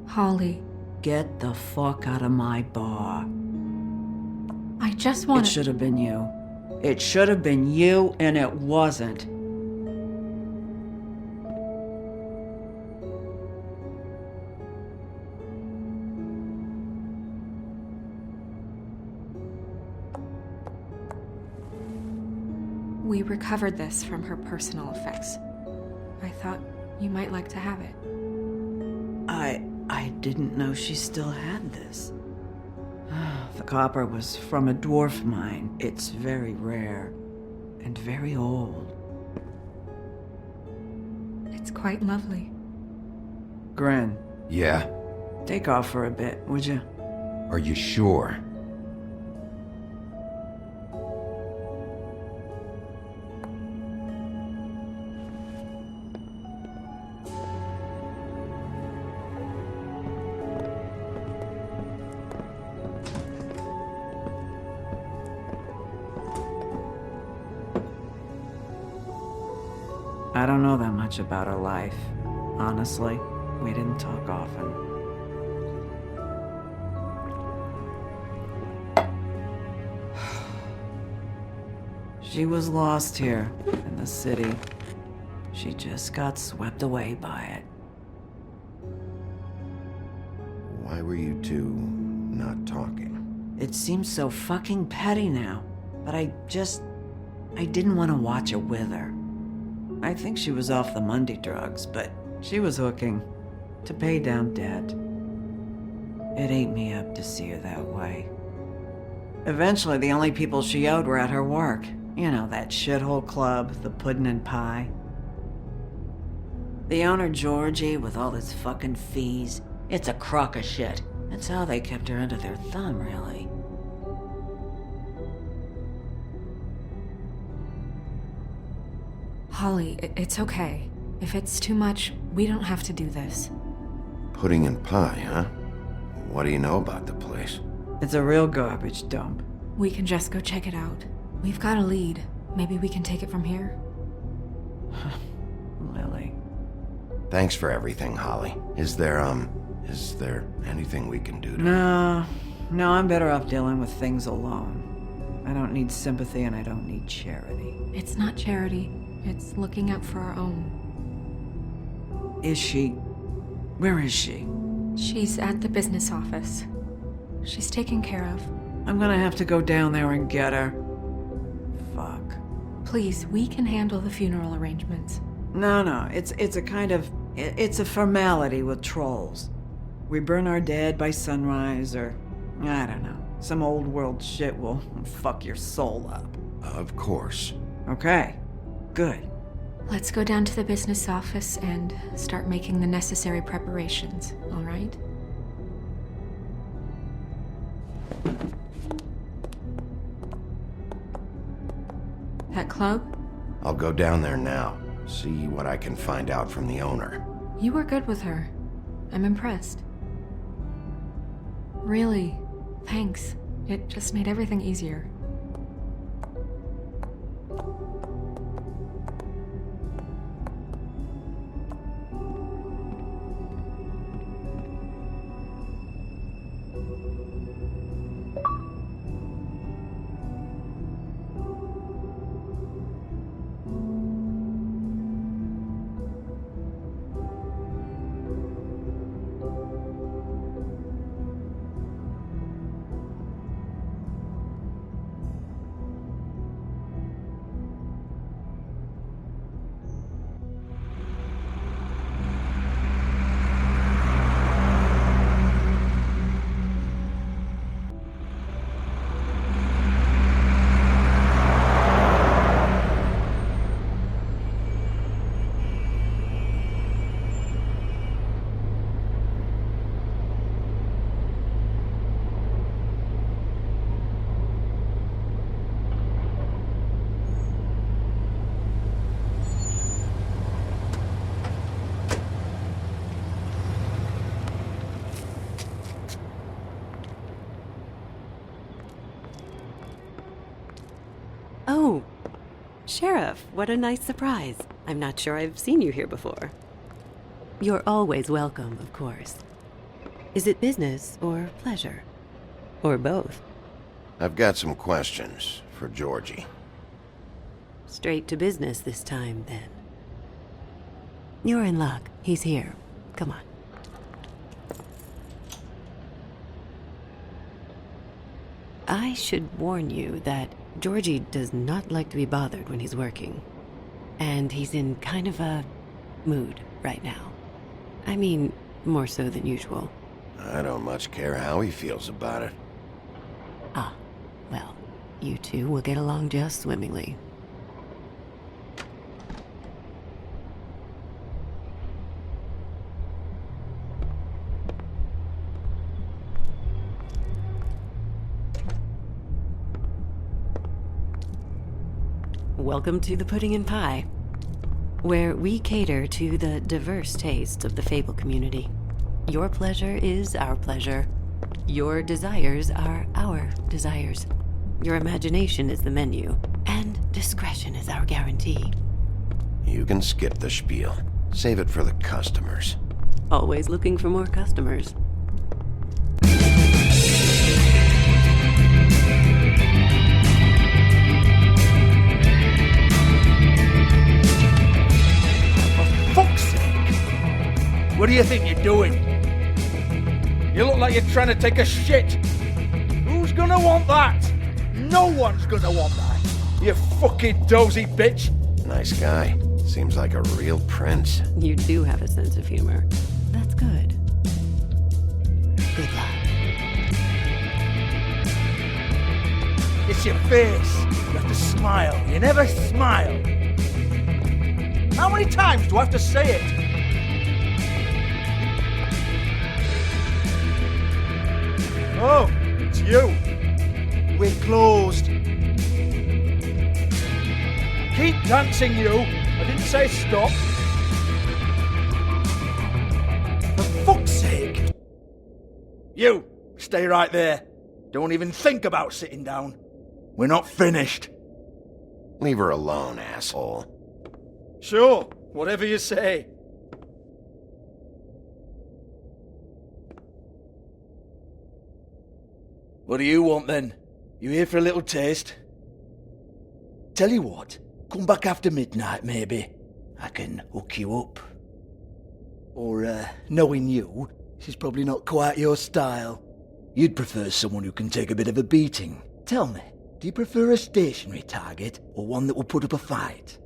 Holly, Get the fuck out of my bar. I just want It should have been you. It should have been you, and it wasn't. We recovered this from her personal effects. I thought you might like to have it. I didn't know she still had this. The copper was from a dwarf mine. It's very rare and very old. It's quite lovely. Gren, Yeah? take off for a bit, would you? Are you sure? I don't know that much about her life. Honestly, we didn't talk often. She was lost here in the city. She just got swept away by it. Why were you two not talking? It seems so fucking petty now, but I didn't want to watch her with her. I think she was off the Monday drugs, but she was hooking to pay down debt. It ate me up to see her that way. Eventually, the only people she owed were at her work. You know, that shithole club, the Puddin' and Pie. The owner, Georgie, with all his fucking fees, it's a crock of shit. That's how they kept her under their thumb, really. Holly, it's okay. If it's too much, we don't have to do this. Pudding and pie, huh? What do you know about the place? It's a real garbage dump. We can just go check it out. We've got a lead. Maybe we can take it from here. Lily. Thanks for everything, Holly. Is there anything we can do to... No, I'm better off dealing with things alone. I don't need sympathy and I don't need charity. It's not charity. It's looking out for our own. Is she? Where is she? She's at the business office. She's taken care of. I'm gonna have to go down there and get her. Fuck. Please, we can handle the funeral arrangements. No, it's a kind of... It's a formality with trolls. We burn our dead by sunrise, or... I don't know. Some old world shit will fuck your soul up. Of course. Okay. Good. Let's go down to the business office and start making the necessary preparations, all right? That club? I'll go down there now, see what I can find out from the owner. You were good with her. I'm impressed. Really, thanks. It just made everything easier. Oh, Sheriff, what a nice surprise. I'm not sure I've seen you here before. You're always welcome, of course. Is it business or pleasure? Or both? I've got some questions for Georgie. Straight to business this time, then. You're in luck. He's here. Come on. I should warn you that Georgie does not like to be bothered when he's working. And he's in kind of a mood right now. I mean, more so than usual. I don't much care how he feels about it. Ah, well, you two will get along just swimmingly. Welcome to the Pudding and Pie, where we cater to the diverse tastes of the Fable community. Your pleasure is our pleasure. Your desires are our desires. Your imagination is the menu, and discretion is our guarantee. You can skip the spiel. Save it for the customers. Always looking for more customers. What do you think you're doing? You look like you're trying to take a shit. Who's gonna want that? No one's gonna want that. You fucking dozy bitch. Nice guy. Seems like a real prince. You do have a sense of humor. That's good. Good luck. It's your face. You have to smile. You never smile. How many times do I have to say it? Oh, it's you. We're closed. Keep dancing, you. I didn't say stop. For fuck's sake. You, stay right there. Don't even think about sitting down. We're not finished. Leave her alone, asshole. Sure, whatever you say. What do you want then? You here for a little taste? Tell you what, come back after midnight maybe. I can hook you up. Or, knowing you, this is probably not quite your style. You'd prefer someone who can take a bit of a beating. Tell me, Do you prefer a stationary target or one that will put up a fight?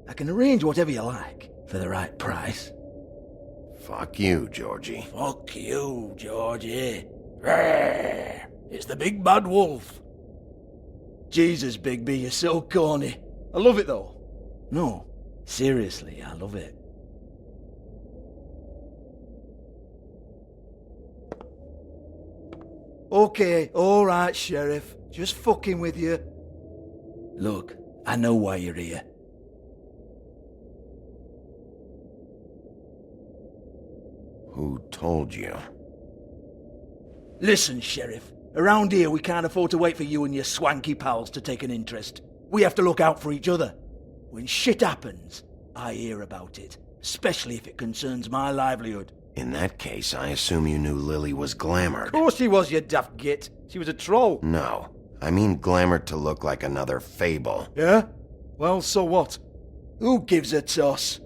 I can arrange whatever you like for the right price. Fuck you, Georgie. Fuck you, Georgie. Rawr. It's the big bad wolf. Jesus, Bigby, you're so corny. I love it though. No, seriously, I love it. Okay, alright, Sheriff. Just fucking with you. Look, I know why you're here. Who told you? Listen, Sheriff. Around here, we can't afford to wait for you and your swanky pals to take an interest. We have to look out for each other. When shit happens, I hear about it. Especially if it concerns my livelihood. In that case, I assume you knew Lily was glamored. Of course she was, you daft git. She was a troll. No. I mean glamored to look like another fable. Yeah? Well, so what? Who gives a toss?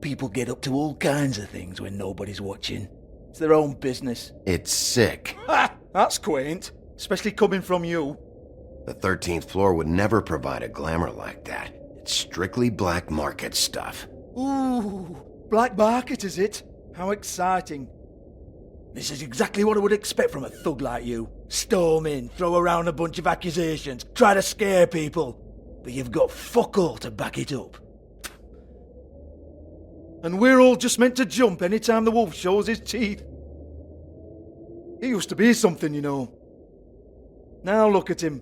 People get up to all kinds of things when nobody's watching. It's their own business. It's sick. Ha! That's quaint. Especially coming from you. The 13th floor would never provide a glamour like that. It's strictly black market stuff. Ooh, black market is it? How exciting. This is exactly what I would expect from a thug like you. Storm in, throw around a bunch of accusations, try to scare people. But you've got fuck all to back it up. And we're all just meant to jump any time the wolf shows his teeth. He used to be something, you know. Now look at him.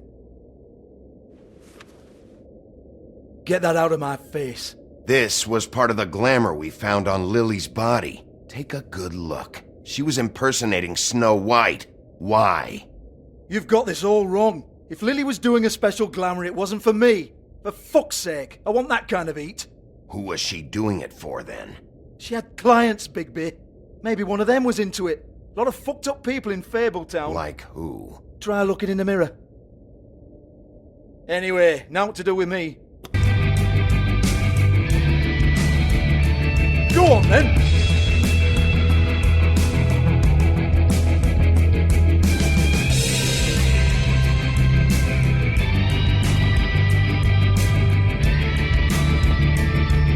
Get that out of my face. This was part of the glamour we found on Lily's body. Take a good look. She was impersonating Snow White. Why? You've got this all wrong. If Lily was doing a special glamour, it wasn't for me. For fuck's sake, I want that kind of eat. Who was she doing it for then? She had clients, Bigby. Maybe one of them was into it. A lot of fucked up people in Fabletown. Like who? Try looking in the mirror. Anyway, now what to do with me. Go on then!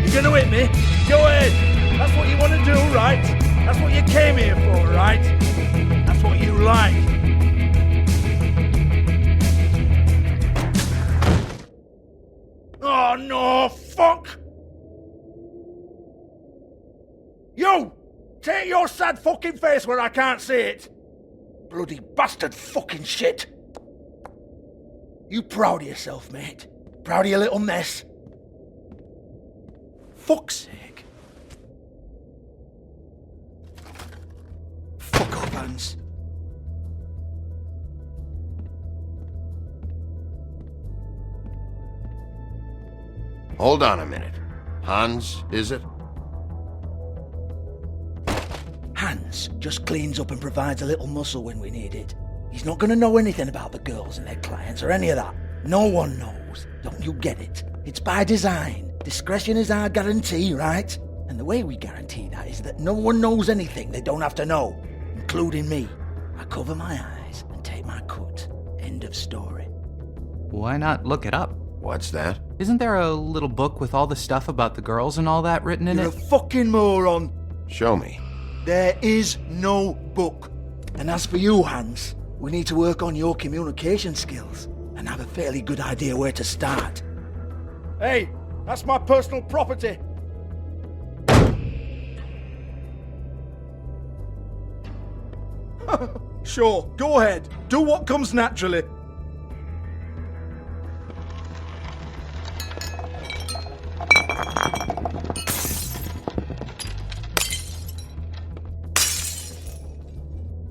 You're gonna hit me? Go ahead! That's what you want to do, right? That's what you came here for, right? That's what you like. Oh no, fuck! You! Take your sad fucking face where I can't see it! Bloody bastard fucking shit! You proud of yourself, mate? Proud of your little mess? Fuck's sake. Fuck off, Hans. Hold on a minute. Hans, is it? Hans just cleans up and provides a little muscle when we need it. He's not going to know anything about the girls and their clients or any of that. No one knows. Don't you get it? It's by design. Discretion is our guarantee, right? And the way we guarantee that is that no one knows anything they don't have to know, including me. I cover my eyes and take my cut. End of story. Why not look it up? What's that? Isn't there a little book with all the stuff about the girls and all that written in You're it? a fucking moron. Show me. There is no book. And as for you, Hans, we need to work on your communication skills and have a fairly good idea where to start. Hey, that's my personal property. Sure, go ahead. Do what comes naturally.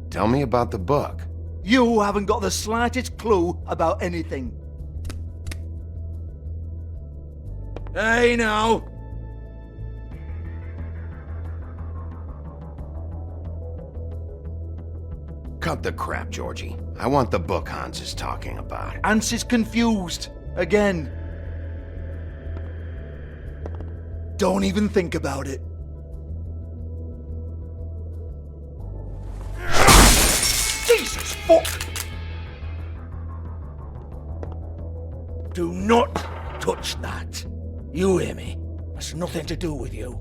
Tell me about the book. You haven't got the slightest clue about anything. Hey, now. Cut the crap, Georgie. I want the book Hans is talking about. Hans is confused. Again. Don't even think about it. Jesus fuck! Do not touch that. You hear me? That's nothing to do with you.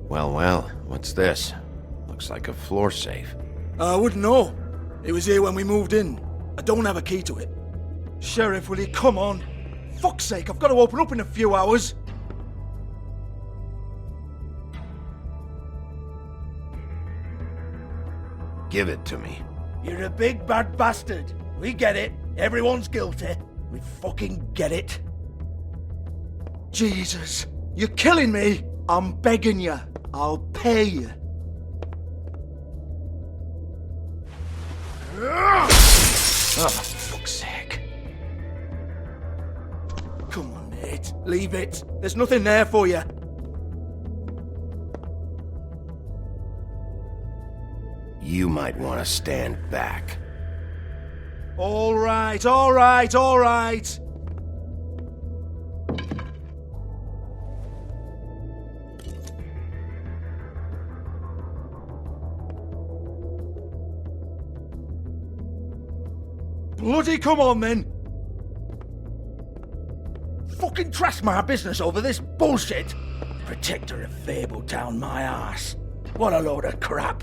Well, well, what's this? Looks like a floor safe. I wouldn't know. It was here when we moved in. I don't have a key to it. Sheriff, will you come on? Fuck's sake, I've got to open up in a few hours. Give it to me. You're a big bad bastard. We get it. Everyone's guilty. We fucking get it. Jesus, you're killing me. I'm begging you. I'll pay you. Oh, for fuck's sake. Come on, Nate. Leave it. There's nothing there for you. You might want to stand back. All right, all right, all right. Bloody come on, then. Fucking trash my business over this bullshit. Protector of Fabletown, my ass. What a load of crap.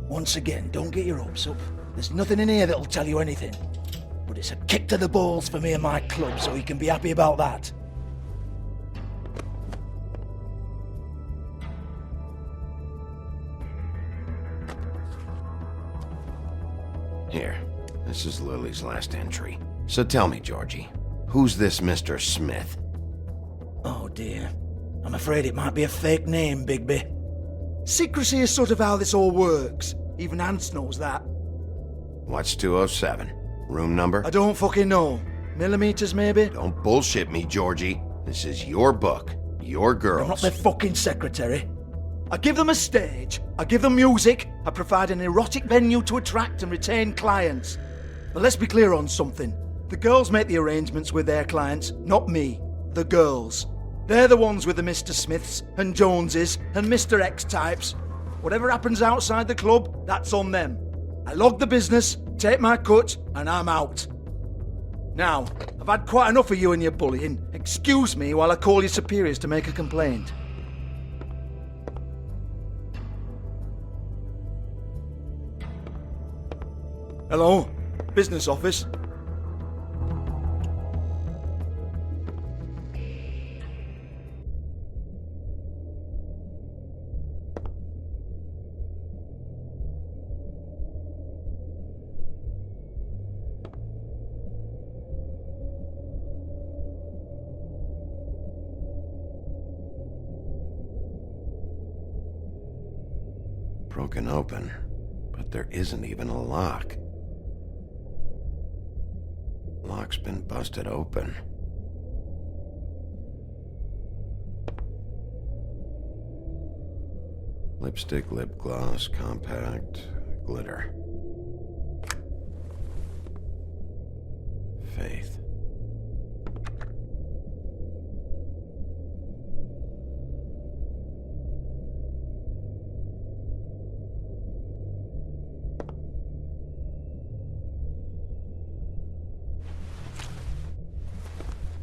Once again, don't get your hopes up. There's nothing in here that'll tell you anything. But it's a kick to the balls for me and my club, so you can be happy about that. Here, this is Lily's last entry. So tell me, Georgie, who's this Mr. Smith? Oh dear. I'm afraid it might be a fake name, Bigby. Secrecy is sort of how this all works. Even Hans knows that. What's 207? Room number? I don't fucking know. Millimeters, maybe? Don't bullshit me, Georgie. This is your book. Your girls. I'm not their fucking secretary. I give them a stage, I give them music, I provide an erotic venue to attract and retain clients. But let's be clear on something. The girls make the arrangements with their clients, not me. The girls. They're the ones with the Mr. Smiths and Joneses and Mr. X types. Whatever happens outside the club, that's on them. I log the business, take my cut, and I'm out. Now, I've had quite enough of you and your bullying. Excuse me while I call your superiors to make a complaint. Hello? Business office? Broken open, but there isn't even a lock. Lock's been busted open. Lipstick, lip gloss, compact, glitter. Faith.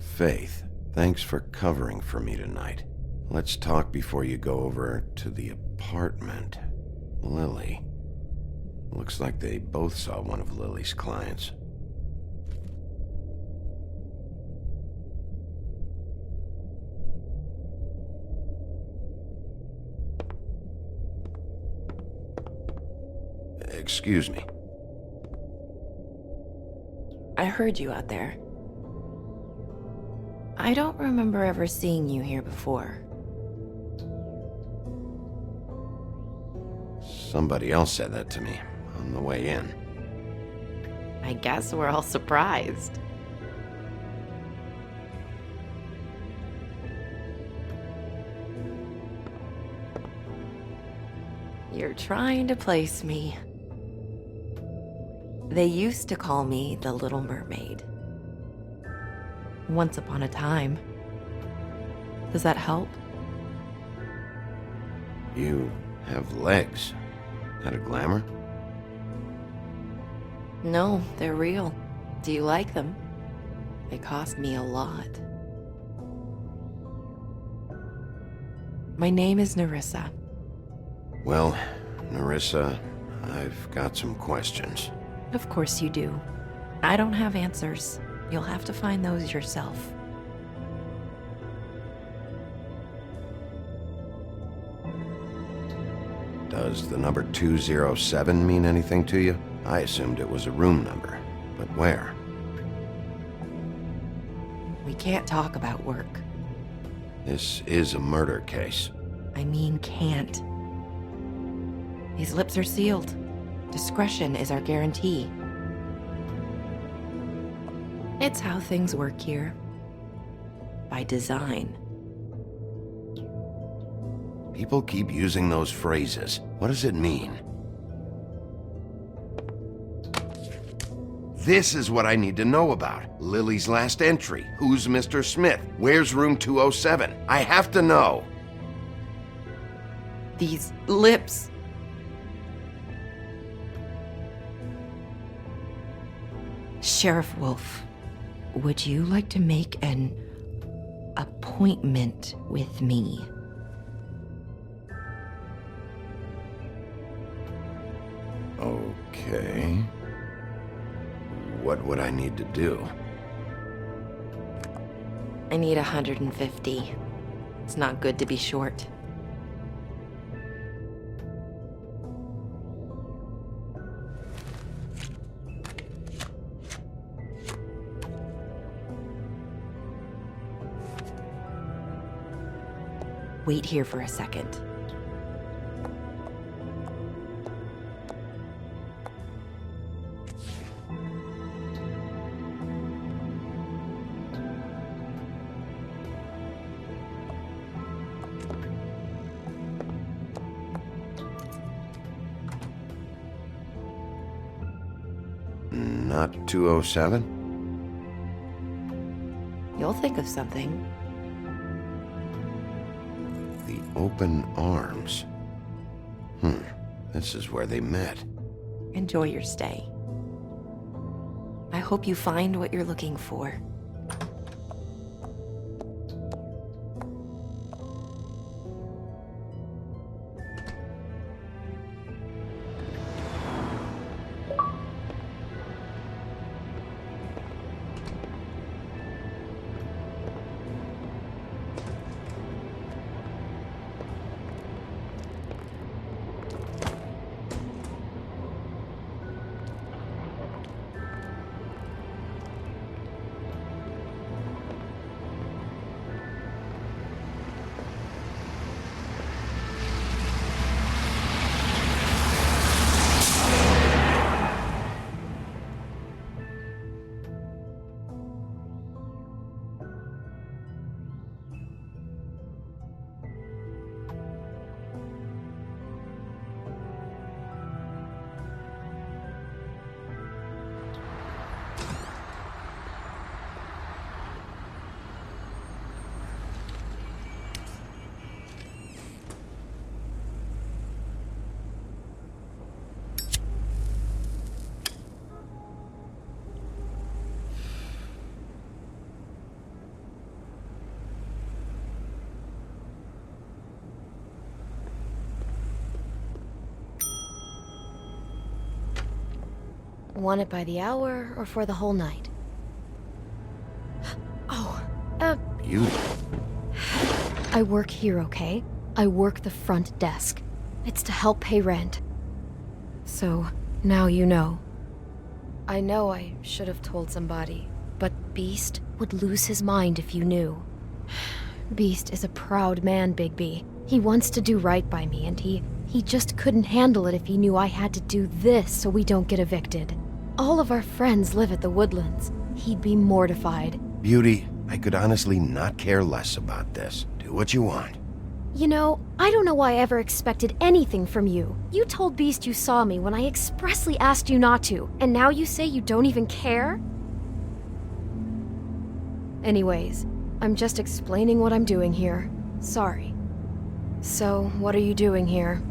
Faith, thanks for covering for me tonight. Let's talk before you go over to the apartment. Lily. Looks like they both saw one of Lily's clients. Excuse me. I heard you out there. I don't remember ever seeing you here before. Somebody else said that to me on the way in. I guess we're all surprised. You're trying to place me. They used to call me the Little Mermaid. Once upon a time. Does that help? You have legs. That a glamour? No, they're real. Do you like them? They cost me a lot. My name is Nerissa. Well, Nerissa, I've got some questions. Of course you do. I don't have answers. You'll have to find those yourself. Does the number 207 mean anything to you? I assumed it was a room number, but where? We can't talk about work. This is a murder case. I mean can't. These lips are sealed. Discretion is our guarantee. It's how things work here. By design. People keep using those phrases. What does it mean? This is what I need to know about. Lily's last entry. Who's Mr. Smith? Where's room 207? I have to know. These lips. Sheriff Wolf, would you like to make an appointment with me? Okay. What would I need to do? I need 150. It's not good to be short. Wait here for a second. Not 207? You'll think of something. The open arms. This is where they met. Enjoy your stay. I hope you find what you're looking for. Want it by the hour or for the whole night? Oh, Beauty. I work here, okay? I work the front desk. It's to help pay rent. So, now you know. I know I should have told somebody, but Beast would lose his mind if you knew. Beast is a proud man, Bigby. He wants to do right by me, and he just couldn't handle it if he knew I had to do this so we don't get evicted. All of our friends live at the Woodlands. He'd be mortified. Beauty, I could honestly not care less about this. Do what you want. You know, I don't know why I ever expected anything from you. You told Beast you saw me when I expressly asked you not to, and now you say you don't even care? Anyways, I'm just explaining what I'm doing here. Sorry. So, what are you doing here?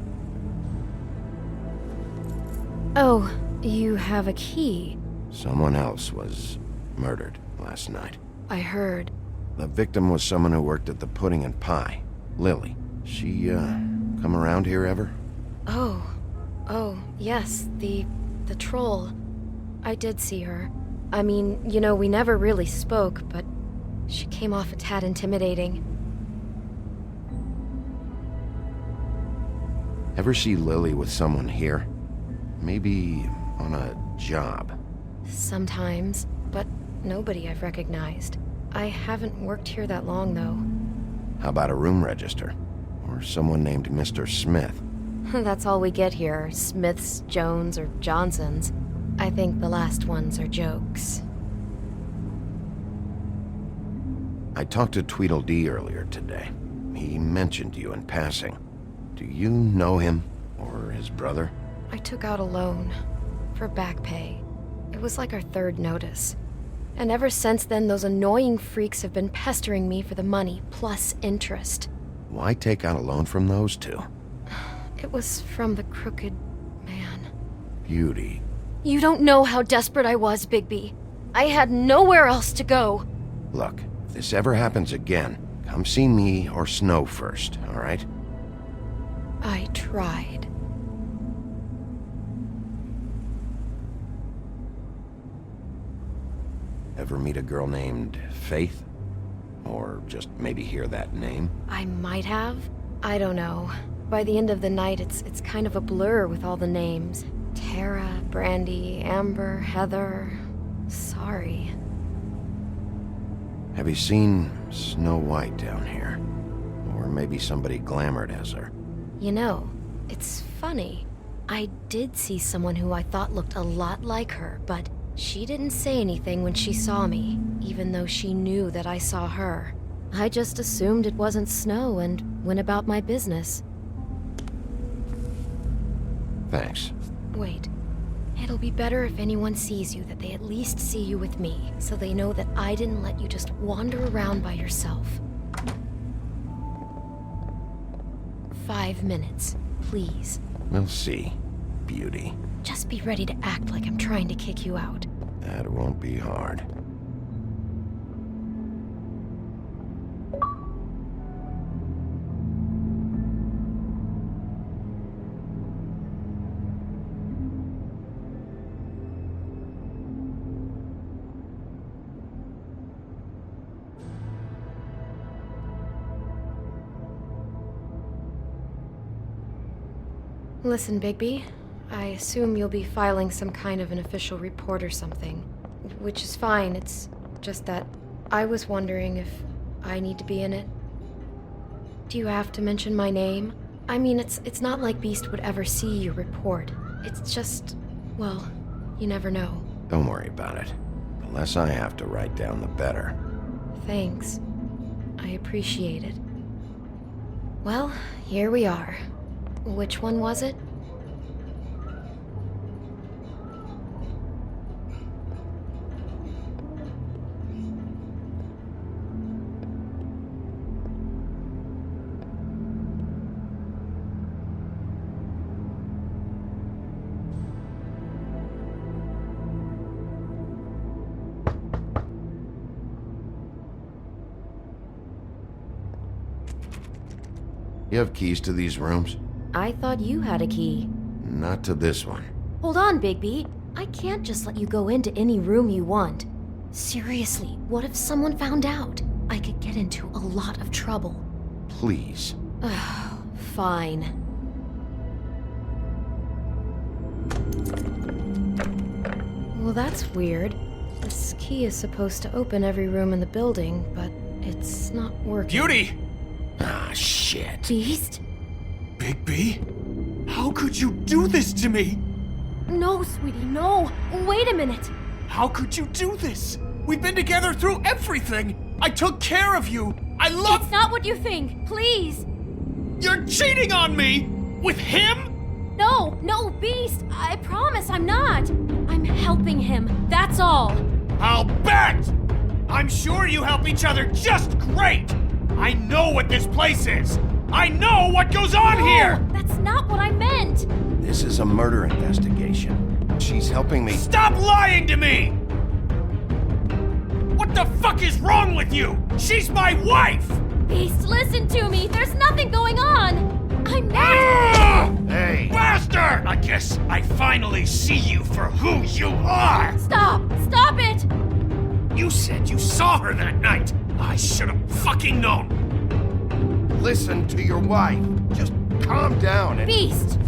Oh, you have a key. Someone else was murdered last night. I heard. The victim was someone who worked at the Pudding and Pie. Lily. She, come around here ever? Oh, yes, the troll. I did see her. I mean, you know, we never really spoke, but she came off a tad intimidating. Ever see Lily with someone here? Maybe on a job. Sometimes, but nobody I've recognized. I haven't worked here that long, though. How about a room register? Or someone named Mr. Smith? That's all we get here, Smiths, Jones, or Johnsons. I think the last ones are jokes. I talked to Tweedledee earlier today. He mentioned you in passing. Do you know him, or his brother? I took out a loan for back pay. It was like our third notice. And ever since then, those annoying freaks have been pestering me for the money, plus interest. Why take out a loan from those two? It was from the crooked man. Beauty. You don't know how desperate I was, Bigby. I had nowhere else to go. Look, if this ever happens again, come see me or Snow first, all right? I tried. Ever meet a girl named Faith? Or just maybe hear that name? I might have. I don't know. By the end of the night, it's kind of a blur with all the names. Tara, Brandy, Amber, Heather. Sorry. Have you seen Snow White down here? Or maybe somebody glamored as her? You know, it's funny. I did see someone who I thought looked a lot like her, but she didn't say anything when she saw me, even though she knew that I saw her. I just assumed it wasn't Snow and went about my business. Thanks. Wait. It'll be better if anyone sees you that they at least see you with me, so they know that I didn't let you just wander around by yourself. 5 minutes, please. We'll see, Beauty. Just be ready to act like I'm trying to kick you out. That won't be hard. Listen, Bigby. I assume you'll be filing some kind of an official report or something. Which is fine, it's just that I was wondering if I need to be in it. Do you have to mention my name? I mean, it's not like Beast would ever see your report. It's just, well, you never know. Don't worry about it. The less I have to write down, the better. Thanks. I appreciate it. Well, here we are. Which one was it? You have keys to these rooms? I thought you had a key. Not to this one. Hold on, Bigby. I can't just let you go into any room you want. Seriously, what if someone found out? I could get into a lot of trouble. Please. Fine. Well, that's weird. This key is supposed to open every room in the building, but it's not working. Beauty! Ah, shit. Beast? Bigby? How could you do this to me? No, sweetie, no. Wait a minute. How could you do this? We've been together through everything. I took care of you. I love... It's not what you think. Please. You're cheating on me! With him? No, Beast. I promise I'm not. I'm helping him. That's all. I'll bet! I'm sure you help each other just great! I know what this place is! I know what goes on here! That's not what I meant! This is a murder investigation. She's helping me. Stop lying to me! What the fuck is wrong with you? She's my wife! Beast, listen to me! There's nothing going on! I'm not— Hey! Bastard! I guess I finally see you for who you are! Stop! Stop it! You said you saw her that night! I should have fucking known! Listen to your wife. Just calm down and... Beast!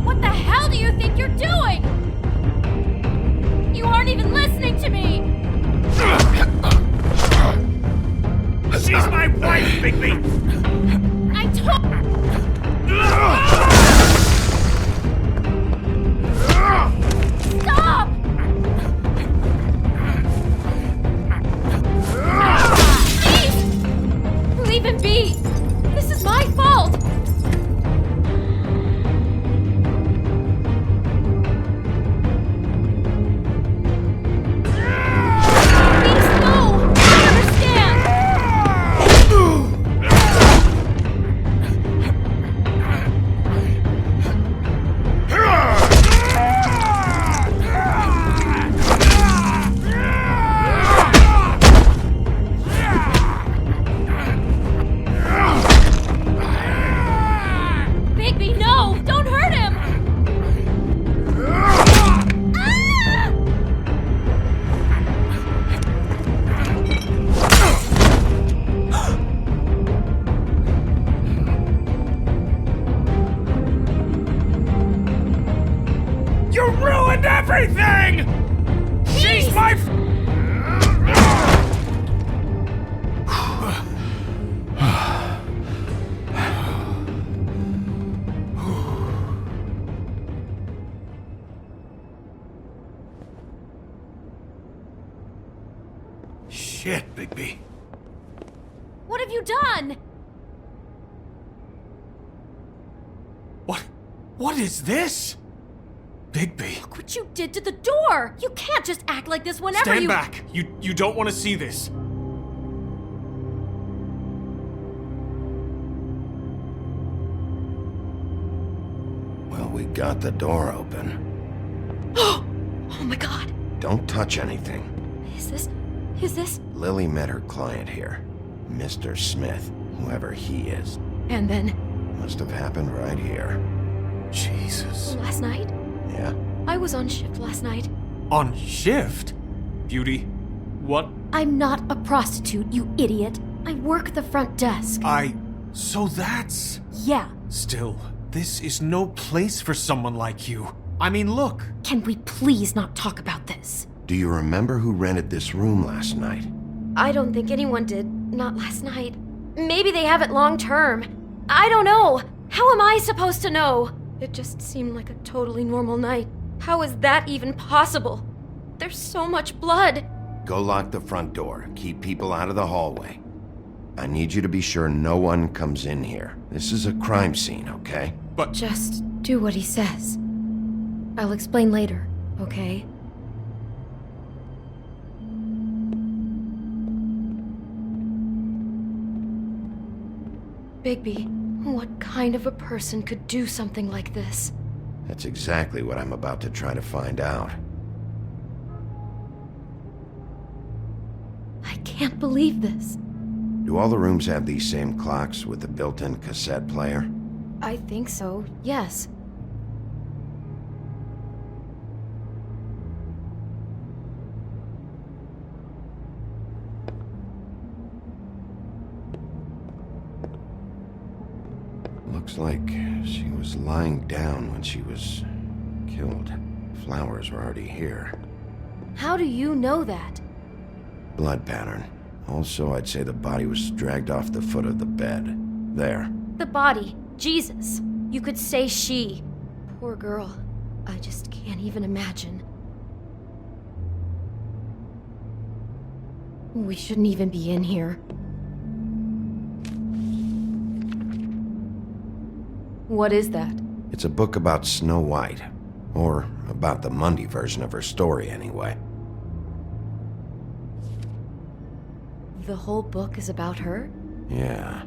What the hell do you think you're doing? You aren't even listening to me! She's my wife, Bigby! I told— Stop! Please! Leave him be! This is my fault! Please, no! I understand! Bigby, no! Don't hurt him! You ruined everything! She's my... Shit, Bigby. What have you done? What is this? Bigby. Look what you did to the door! You can't just act like this whenever Stand you— back! You don't want to see this. Well, we got the door open. Oh my god! Don't touch anything. Is this— Lily met her client here. Mr. Smith, whoever he is. And then, Must have happened right here. Jesus. last night? Yeah? I was on shift last night. On shift? Beauty, what? I'm not a prostitute, you idiot. I work the front desk. So that's... Yeah. Still, this is no place for someone like you. I mean, look. Can we please not talk about this? Do you remember who rented this room last night? I don't think anyone did. Not last night. Maybe they have it long term. I don't know. How am I supposed to know? It just seemed like a totally normal night. How is that even possible? There's so much blood. Go lock the front door. Keep people out of the hallway. I need you to be sure no one comes in here. This is a crime scene, okay? But just do what he says. I'll explain later, okay? Bigby, what kind of a person could do something like this? That's exactly what I'm about to try to find out. I can't believe this. Do all the rooms have these same clocks with the built-in cassette player? I think so, yes. Looks like she was lying down when she was killed. Flowers were already here. How do you know that? Blood pattern. Also, I'd say the body was dragged off the foot of the bed. There. The body. Jesus. You could say she. Poor girl. I just can't even imagine. We shouldn't even be in here. What is that? It's a book about Snow White. Or about the Mundy version of her story, anyway. The whole book is about her? Yeah.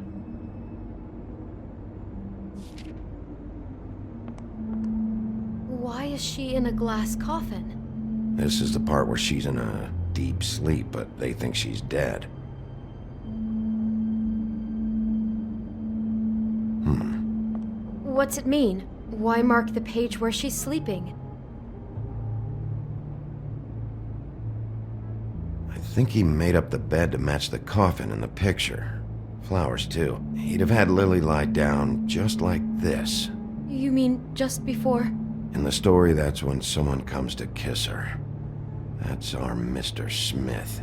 Why is she in a glass coffin? This is the part where she's in a deep sleep, but they think she's dead. What's it mean? Why mark the page where she's sleeping? I think he made up the bed to match the coffin in the picture. Flowers, too. He'd have had Lily lie down just like this. You mean just before? In the story, that's when someone comes to kiss her. That's our Mr. Smith.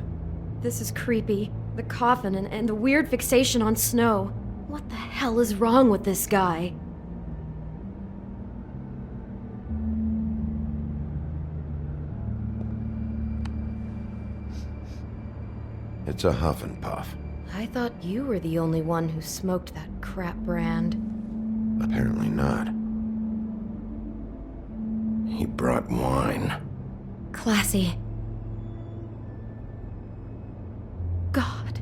This is creepy. The coffin and the weird fixation on Snow. What the hell is wrong with this guy? It's a Huff and Puff. I thought you were the only one who smoked that crap brand. Apparently not. He brought wine. Classy. God.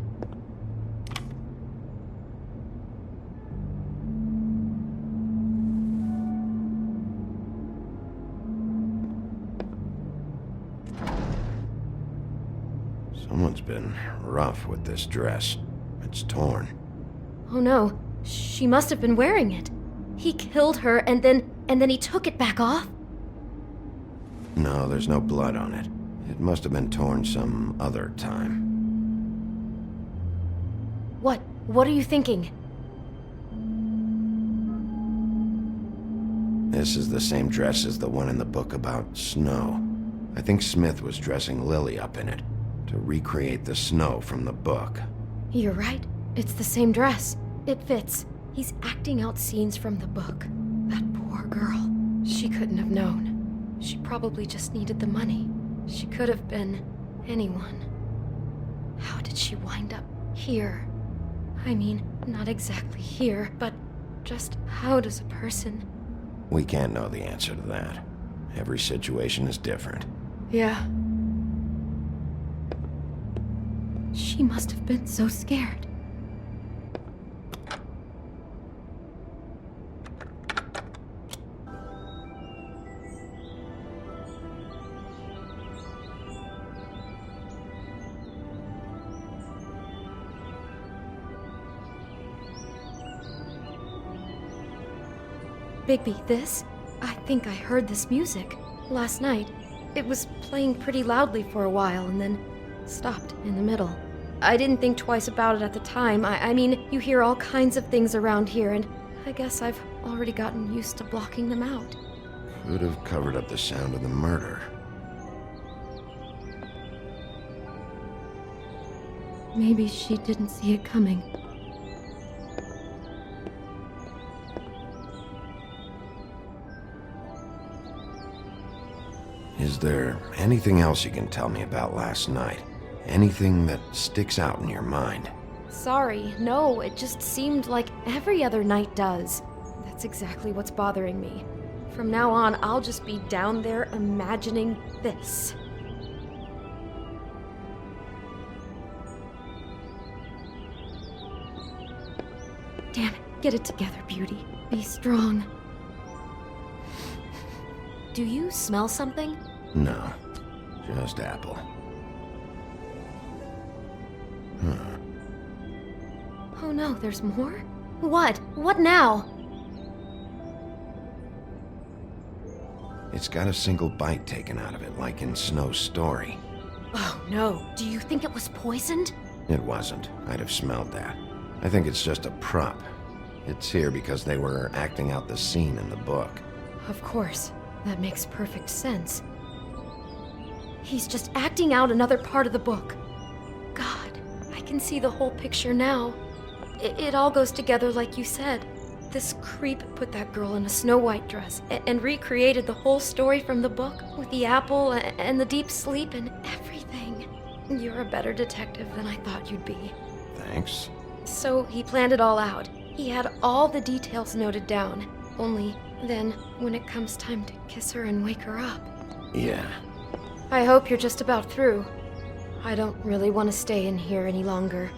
Someone's been rough with this dress. It's torn. Oh no, she must have been wearing it. He killed her and then he took it back off? No, there's no blood on it. It must have been torn some other time. What are you thinking? This is the same dress as the one in the book about Snow. I think Smith was dressing Lily up in it to recreate the Snow from the book. You're right. It's the same dress. It fits. He's acting out scenes from the book. That poor girl. She couldn't have known. She probably just needed the money. She could have been anyone. How did she wind up here? I mean, not exactly here, but just how does a person... We can't know the answer to that. Every situation is different. Yeah. She must have been so scared. Bigby, this? I think I heard this music. Last night. It was playing pretty loudly for a while and then stopped in the middle. I didn't think twice about it at the time. I mean, you hear all kinds of things around here, and I guess I've already gotten used to blocking them out. Could have covered up the sound of the murder. Maybe she didn't see it coming. Is there anything else you can tell me about last night? Anything that sticks out in your mind? Sorry, no, it just seemed like every other night does. That's exactly what's bothering me. From now on, I'll just be down there imagining this. Damn it, get it together, Beauty. Be strong. Do you smell something? No, just apple. Oh no, there's more? What? What now? It's got a single bite taken out of it, like in Snow's story. Oh no, do you think it was poisoned? It wasn't. I'd have smelled that. I think it's just a prop. It's here because they were acting out the scene in the book. Of course. That makes perfect sense. He's just acting out another part of the book. God, I can see the whole picture now. It all goes together like you said. This creep put that girl in a Snow White dress and recreated the whole story from the book with the apple and the deep sleep and everything. You're a better detective than I thought you'd be. Thanks. So he planned it all out. He had all the details noted down. Only then, when it comes time to kiss her and wake her up. Yeah. I hope you're just about through. I don't really want to stay in here any longer.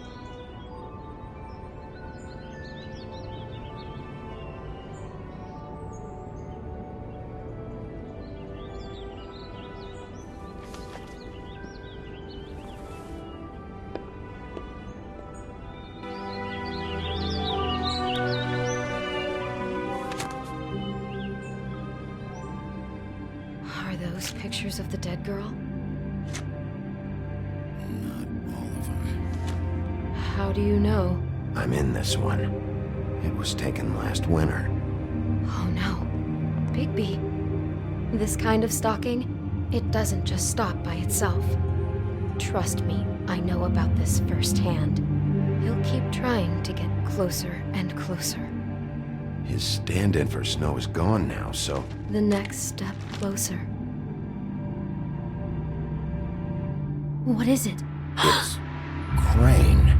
Are those pictures of the dead girl? How do you know? I'm in this one. It was taken last winter. Oh no. Bigby. This kind of stalking, it doesn't just stop by itself. Trust me, I know about this firsthand. He'll keep trying to get closer and closer. His stand-in for Snow is gone now, so... The next step closer. What is it? It's... Crane.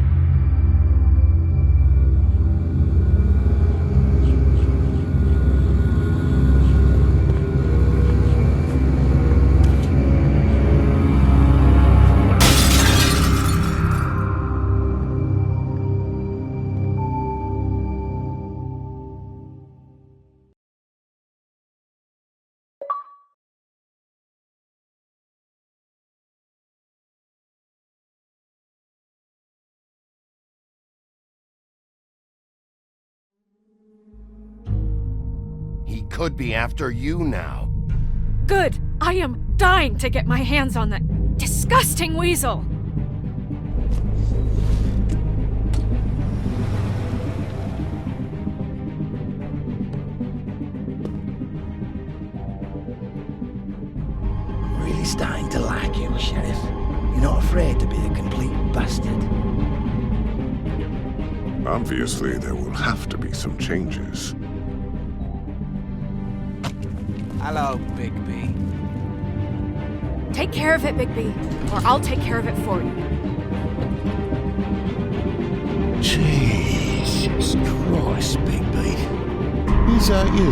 He could be after you now. Good! I am dying to get my hands on that disgusting weasel! Really starting to like you, Sheriff. You're not afraid to be a complete bastard. Obviously, there will have to be some changes. Hello, Bigby. Take care of it, Bigby, or I'll take care of it for you. Jesus Christ, Bigby. Is that you?